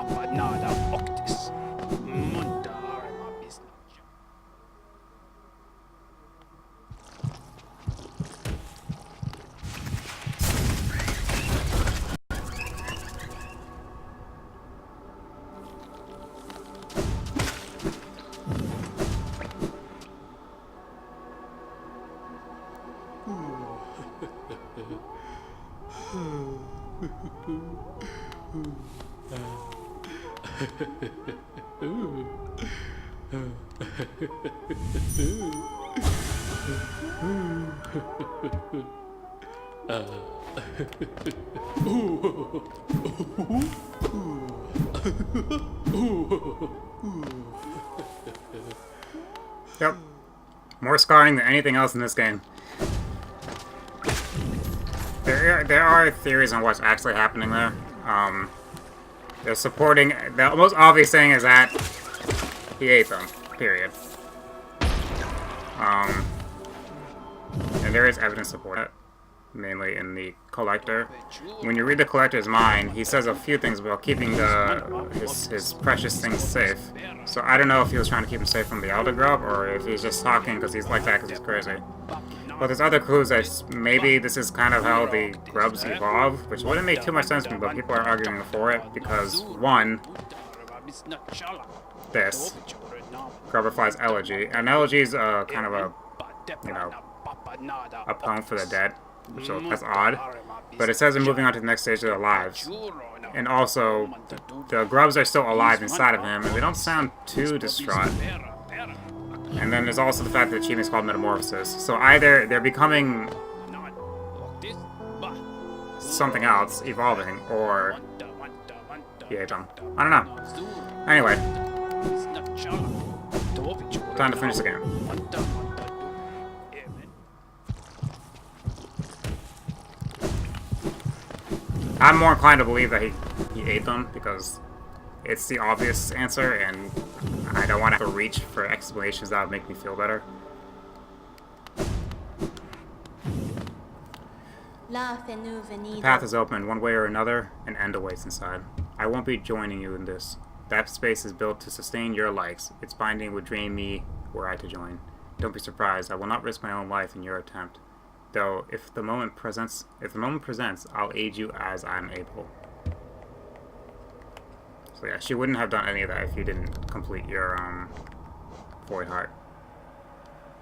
Papanada octis. Munda arma bisnaja. Yep. More scarring than anything else in this game. There are theories on what's actually happening there. They're supporting... The most obvious thing is that he ate them. Period. And there is evidence to support it. Mainly in the Collector. When you read the Collector's mind, he says a few things about keeping his precious things safe. So I don't know if he was trying to keep them safe from the Elder Grub, or if he's just talking because he's like that because he's crazy. But there's other clues that maybe this is kind of how the grubs evolve, which wouldn't make too much sense to me, but people are arguing for it because, one, this, Grubberfly's Elegy. And Elegy is kind of a, you know, a poem for the dead, which that's odd. But it says they're moving on to the next stage of their lives. And also, the grubs are still alive inside of him, and they don't sound too distraught. And then there's also the fact that the achievement is called Metamorphosis. So either they're becoming something else, evolving, or he ate them. I don't know. Anyway. Time to finish the game. I'm more inclined to believe that he ate them, because it's the obvious answer, and I don't want to have to reach for explanations that would make me feel better. The path is open, one way or another, an end awaits inside. I won't be joining you in this. That space is built to sustain your likes. Its binding would drain me were I to join. Don't be surprised, I will not risk my own life in your attempt. Though, if the moment presents, I'll aid you as I'm able. So yeah, she wouldn't have done any of that if you didn't complete your, Void Heart.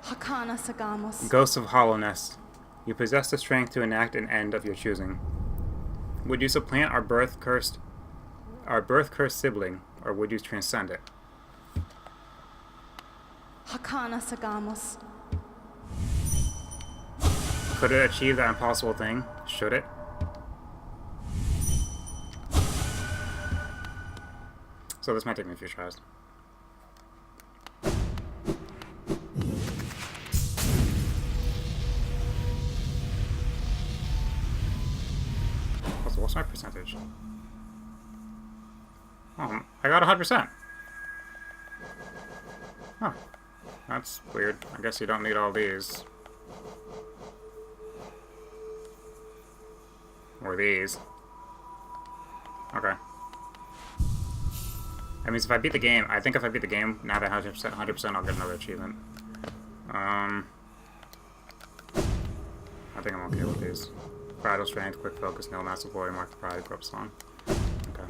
Hakana Sagamos. Ghost of Hollowness. You possess the strength to enact an end of your choosing. Would you supplant our birth-cursed sibling, or would you transcend it? Hakana Sagamos. Could it achieve that impossible thing? Should it? So this might take me a few tries. What's my percentage? Oh, I got 100%. Huh. That's weird. I guess you don't need all these. Or these. Okay. That means if I beat the game, I think if I beat the game, now that 100%, I'll get another achievement. I think I'm okay with these. Bridal Strength, Quick Focus, No Massive Glory, Mark the Pride, Grub Song. Okay.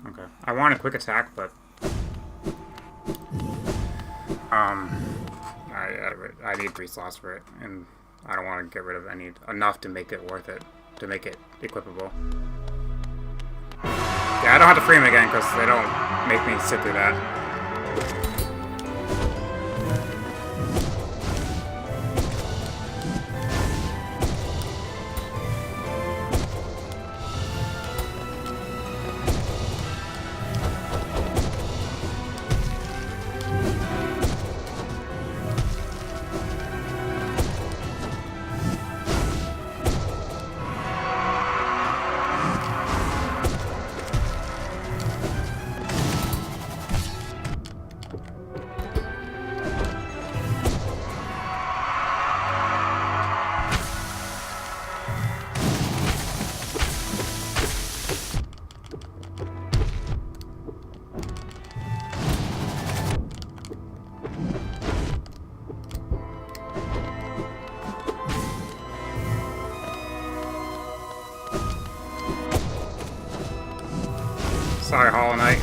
Okay. I want a quick attack, but I need 3 slots for it, and I don't want to get rid of enough to make it worth it, to make it equipable. Yeah, I don't have to free him again because they don't make me sit through that. Sorry, Hollow Knight.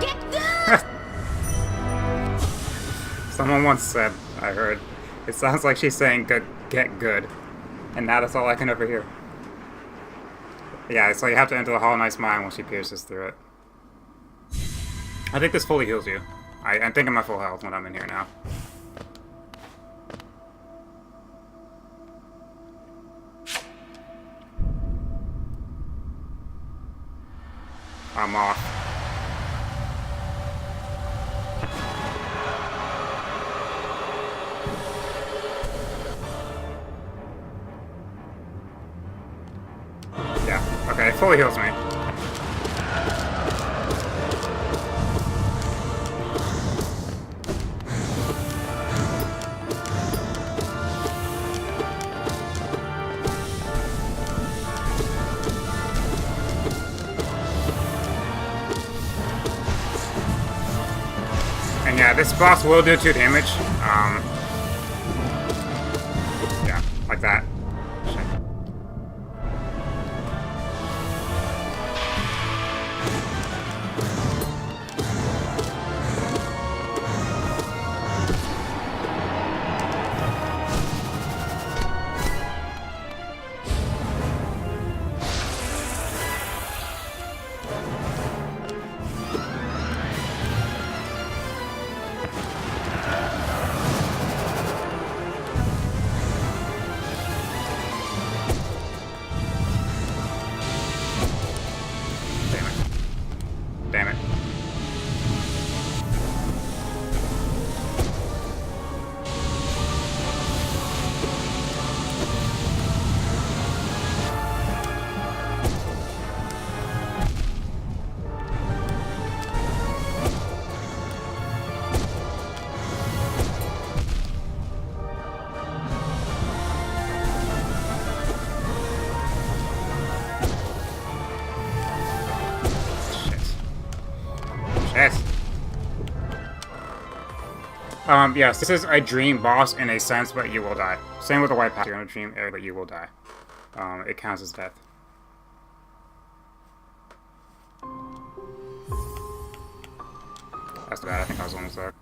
Get good! Someone once said, I heard, it sounds like she's saying get good. And now that's all I can ever hear. Yeah, so you have to enter the Hollow Knight's mind when she pierces through it. I think this fully heals you. I think I'm at full health when I'm in here now. I'm off. Yeah, okay, it fully heals me. And yeah, this boss will do 2 damage. Yeah, like that. Shit. Damn it. Shit. Yes, this is a dream boss in a sense, but you will die. Same with the white path. You're in a dream area, but you will die. It counts as death. That's bad. I think I was almost there.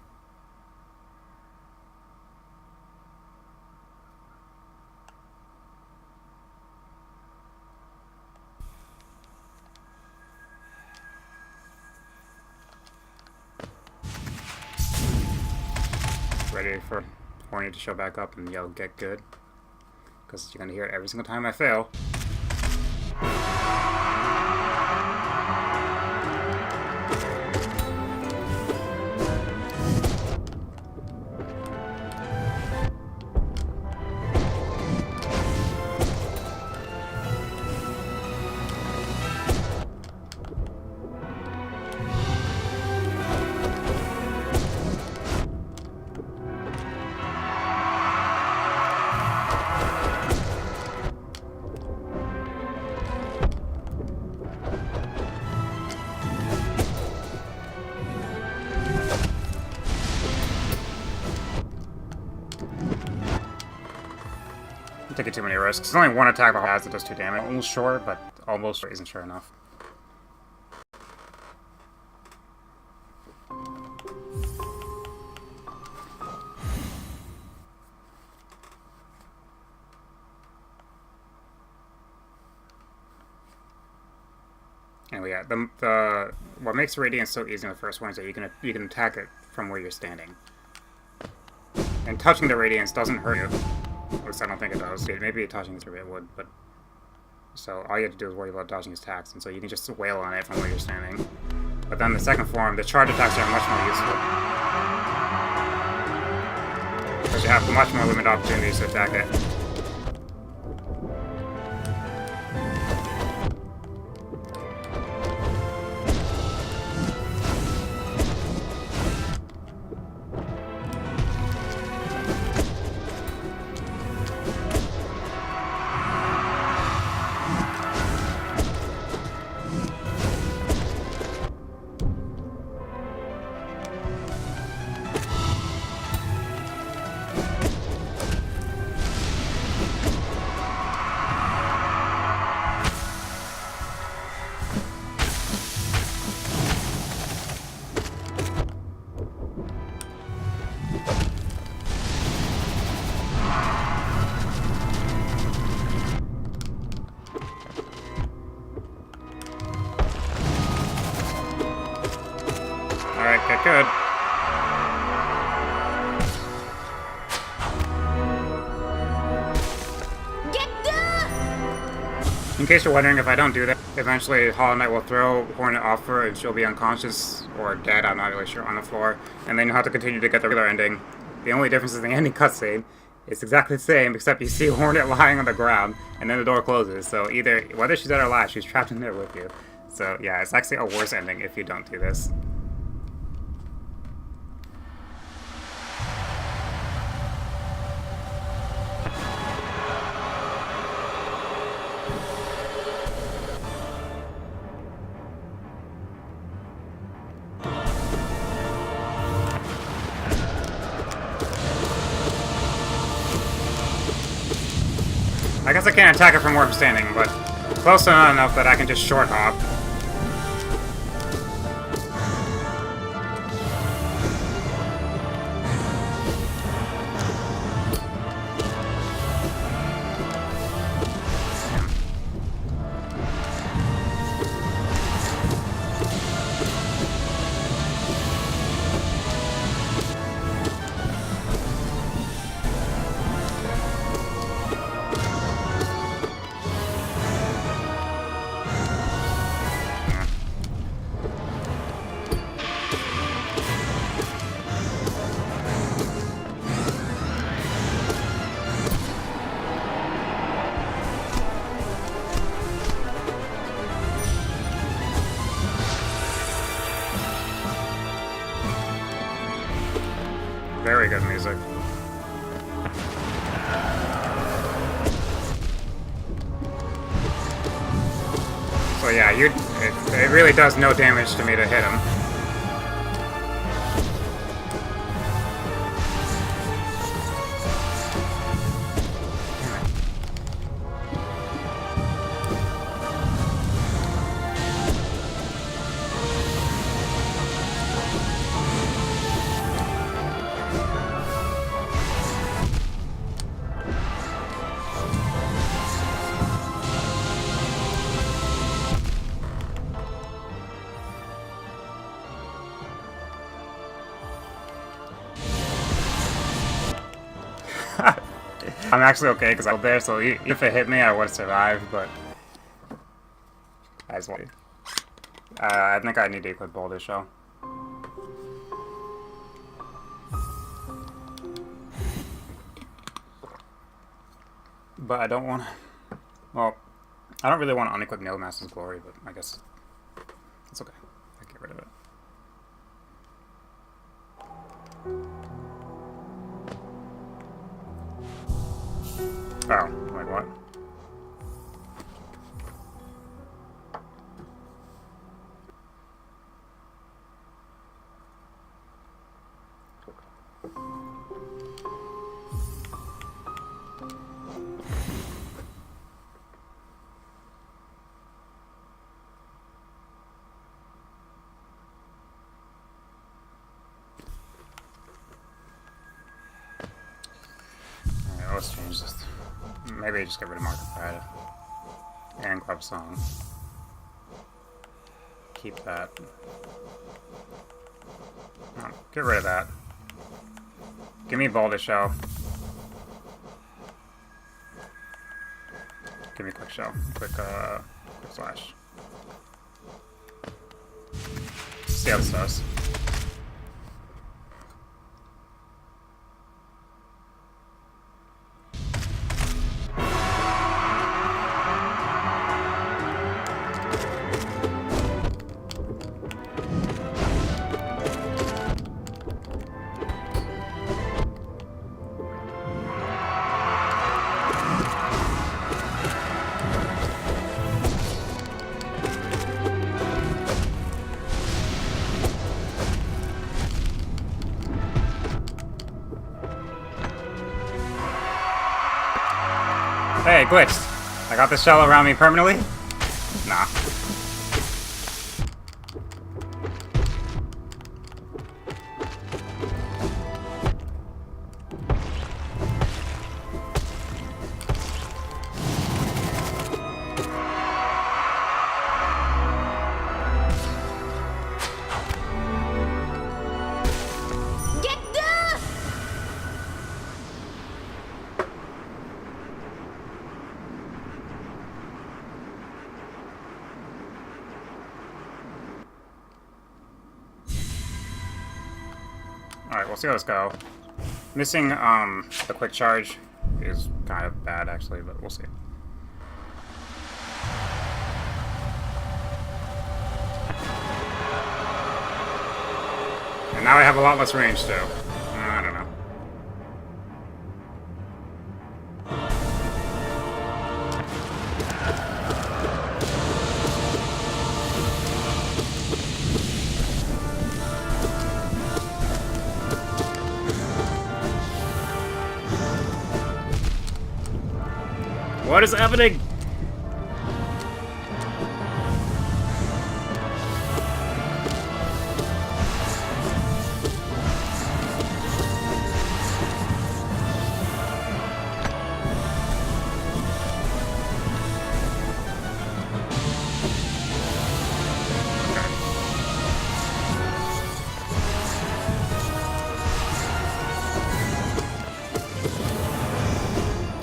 Ready for Horny to show back up and yell, get good. Because you're going to hear it every single time I fail. I'm taking too many risks. There's only one attack that has that does 2 damage. Almost sure, but almost isn't sure enough. Anyway, yeah, the what makes Radiance so easy in the first one is that you can attack it from where you're standing. And touching the Radiance doesn't hurt you. At least I don't think it does. Maybe touching it would, but... So all you have to do is worry about dodging his attacks, and so you can just wail on it from where you're standing. But then the second form, the charge attacks are much more useful. Because you have much more limited opportunities to attack it. In case you're wondering, if I don't do that, eventually Hollow Knight will throw Hornet off her and she'll be unconscious or dead, I'm not really sure, on the floor. And then you'll have to continue to get the regular ending. The only difference is the ending cutscene. It's exactly the same, except you see Hornet lying on the ground, and then the door closes. So either, whether she's dead or alive, she's trapped in there with you. So yeah, it's actually a worse ending if you don't do this. I guess I can't attack it from where I'm standing, but close enough that I can just short hop. Very good music. So yeah, it really does no damage to me to hit him. I'm actually okay because I was there, so if it hit me, I would have survived, but as well. I think I need to equip Boulder Shell. But I don't want to. Well, I don't really want to unequip Neomaster's Glory, but I guess it's okay. I can get rid of it. Oh, like what? Alright, let's change this. Maybe just get rid of Mark of Pride and Club Song. Keep that. No, get rid of that. Give me Boulder Shell. Give me Quick Shell. Quick Slash. See how this does. Hey, glitched. I got the shell around me permanently? Nah. Alright, we'll see how this go. Missing the quick charge is kind of bad actually, but we'll see. And now I have a lot less range too. I don't know. What is happening?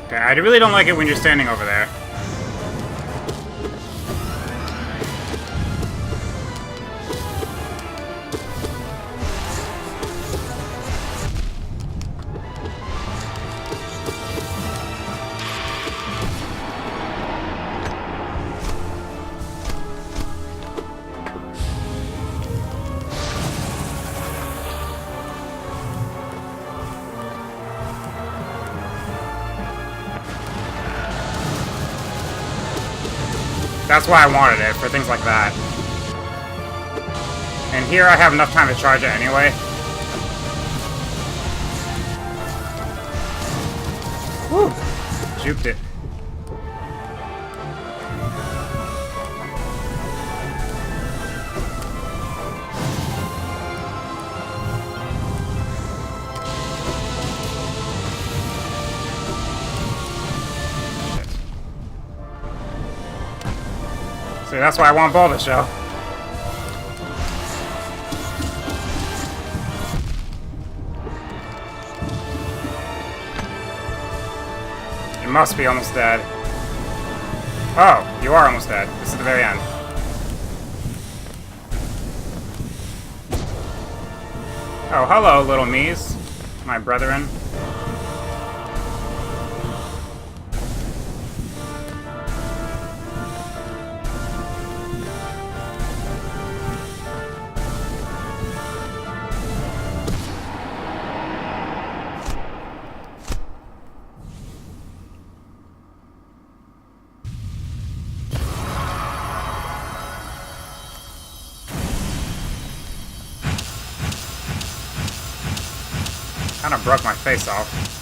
Okay, I really don't like it when you're standing over there. That's why I wanted it, for things like that. And here I have enough time to charge it anyway. Woo! Juked it. See, that's why I want Bulba Show. You must be almost dead. Oh, you are almost dead. This is the very end. Oh, hello, little me's. My brethren. Kind of broke my face off.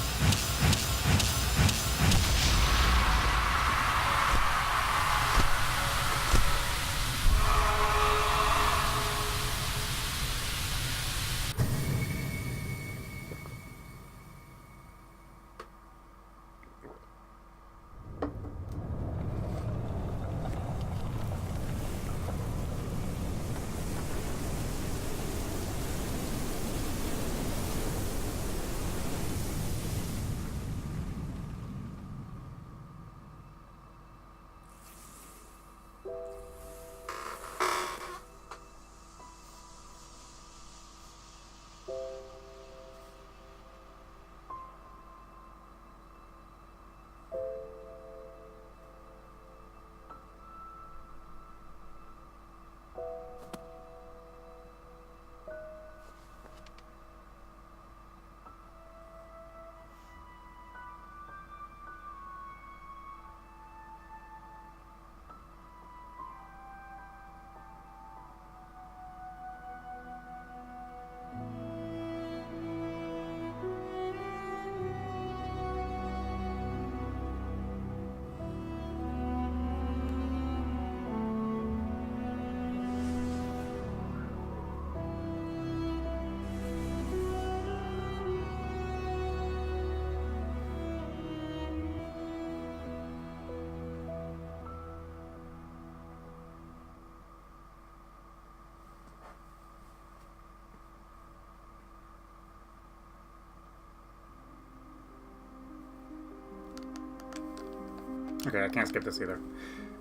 Okay, I can't skip this either.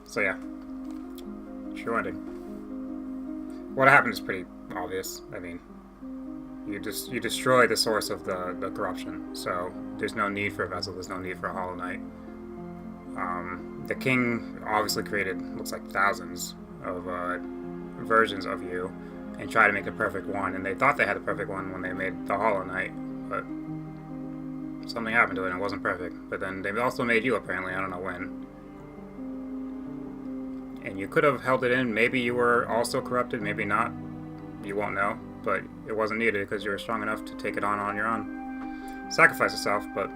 So yeah. True ending. What happened is pretty obvious. I mean, You destroy the source of the corruption. So there's no need for a vessel. There's no need for a Hollow Knight. The king obviously created, looks like, thousands of versions of you and tried to make a perfect one. And they thought they had the perfect one when they made the Hollow Knight, but something happened to it and it wasn't perfect. But then they also made you, apparently. I don't know when. And you could have held it in. Maybe you were also corrupted, maybe not. You won't know, but it wasn't needed because you were strong enough to take it on your own. Sacrifice yourself, but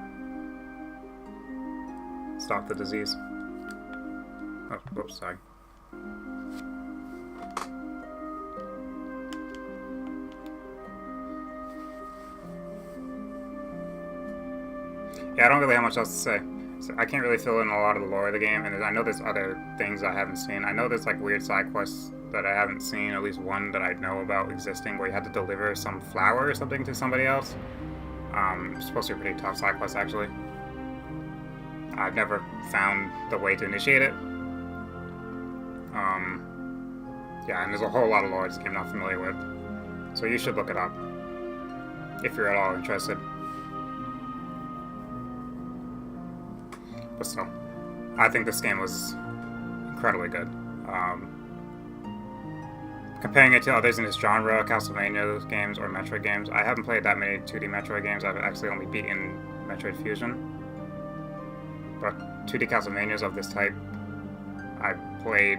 stop the disease. Oh, whoops, sorry. Yeah, I don't really have much else to say. So I can't really fill in a lot of the lore of the game, and I know there's other things I haven't seen. I know there's like weird side quests that I haven't seen, at least one that I know about existing, where you had to deliver some flower or something to somebody else. It's supposed to be a pretty tough side quest, actually. I've never found the way to initiate it. Yeah, and there's a whole lot of lore this game I'm not familiar with. So you should look it up, if you're at all interested. But still, I think this game was incredibly good. Comparing it to others in this genre, Castlevania games or Metroid games, I haven't played that many 2D Metroid games. I've actually only beaten Metroid Fusion. But 2D Castlevanias of this type, I've played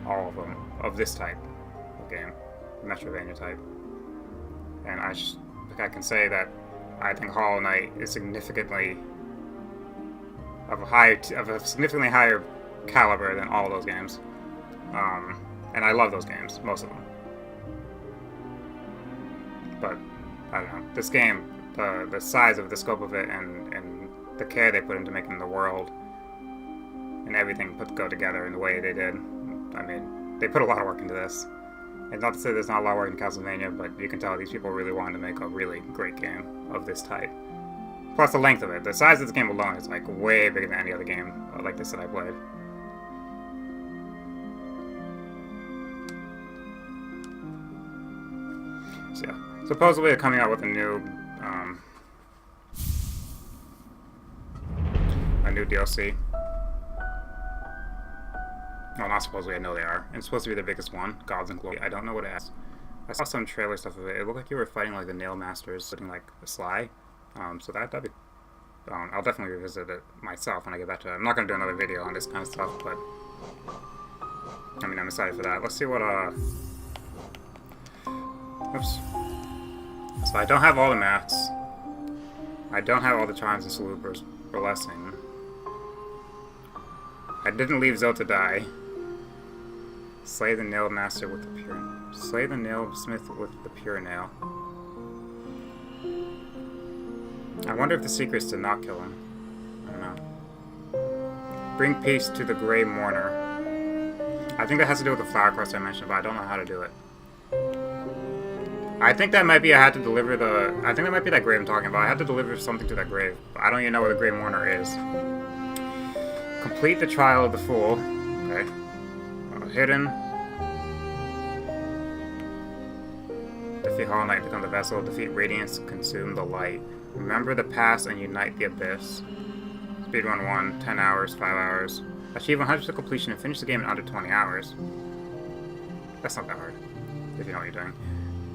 all of them of this type of game, Metroidvania type. And I can say that I think Hollow Knight is significantly of a significantly higher caliber than all of those games. And I love those games, most of them. But I don't know. This game, the size of the scope of it, and the care they put into making the world and everything go together in the way they did. I mean, they put a lot of work into this. It's not to say there's not a lot of work in Castlevania, but you can tell these people really wanted to make a really great game of this type. Plus the length of it. The size of this game alone is like way bigger than any other game like this that I played. So yeah. Supposedly they're coming out with a new DLC. Well, not supposedly, I know they are. And it's supposed to be the biggest one, Gods and Glory. I don't know what it is. I saw some trailer stuff of it. It looked like you were fighting like the Nail Masters, sitting like a Sly. So that'd be... I'll definitely revisit it myself when I get back to it. I'm not going to do another video on this kind of stuff, but... I mean, I'm excited for that. Let's see what, Oops. So I don't have all the maps. I don't have all the charms and salute for blessing. I didn't leave Zoe to die. Slay the nail master with the pure... Slay the nail smith with the pure nail. I wonder if the secret is to not kill him. I don't know. Bring peace to the Grey Mourner. I think that has to do with the flower quest I mentioned, but I don't know how to do it. I think that might be I had to deliver the... I think that might be that grave I'm talking about. I had to deliver something to that grave. But I don't even know where the Grey Mourner is. Complete the Trial of the Fool. Okay. Hidden. Defeat Hollow Knight, become the vessel. Defeat Radiance, consume the light. Remember the past and unite the abyss. Speedrun 1, 10 hours, 5 hours. Achieve 100% completion and finish the game in under 20 hours. That's not that hard, if you know what you're doing.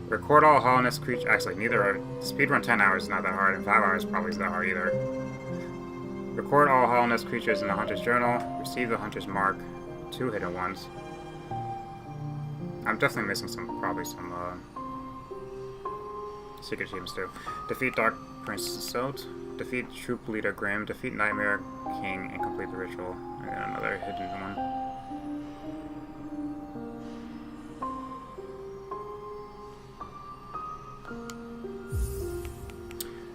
Record all hollowness creatures. Actually, neither are. Speedrun 10 hours is not that hard, and 5 hours probably is that hard either. Record all hollowness creatures in the Hunter's Journal. Receive the Hunter's Mark. 2 hidden ones. I'm definitely missing probably some secret achievements too. Defeat Dark Prince Silt. Defeat Troop Leader Grim. Defeat Nightmare King and complete the ritual. And then another hidden one.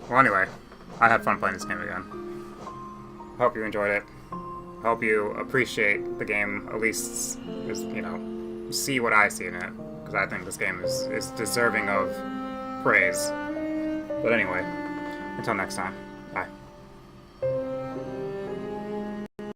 Well, anyway, I had fun playing this game again. Hope you enjoyed it. Hope you appreciate the game, at least, you know, see what I see in it. Because I think this game is deserving of praise. But anyway, until next time.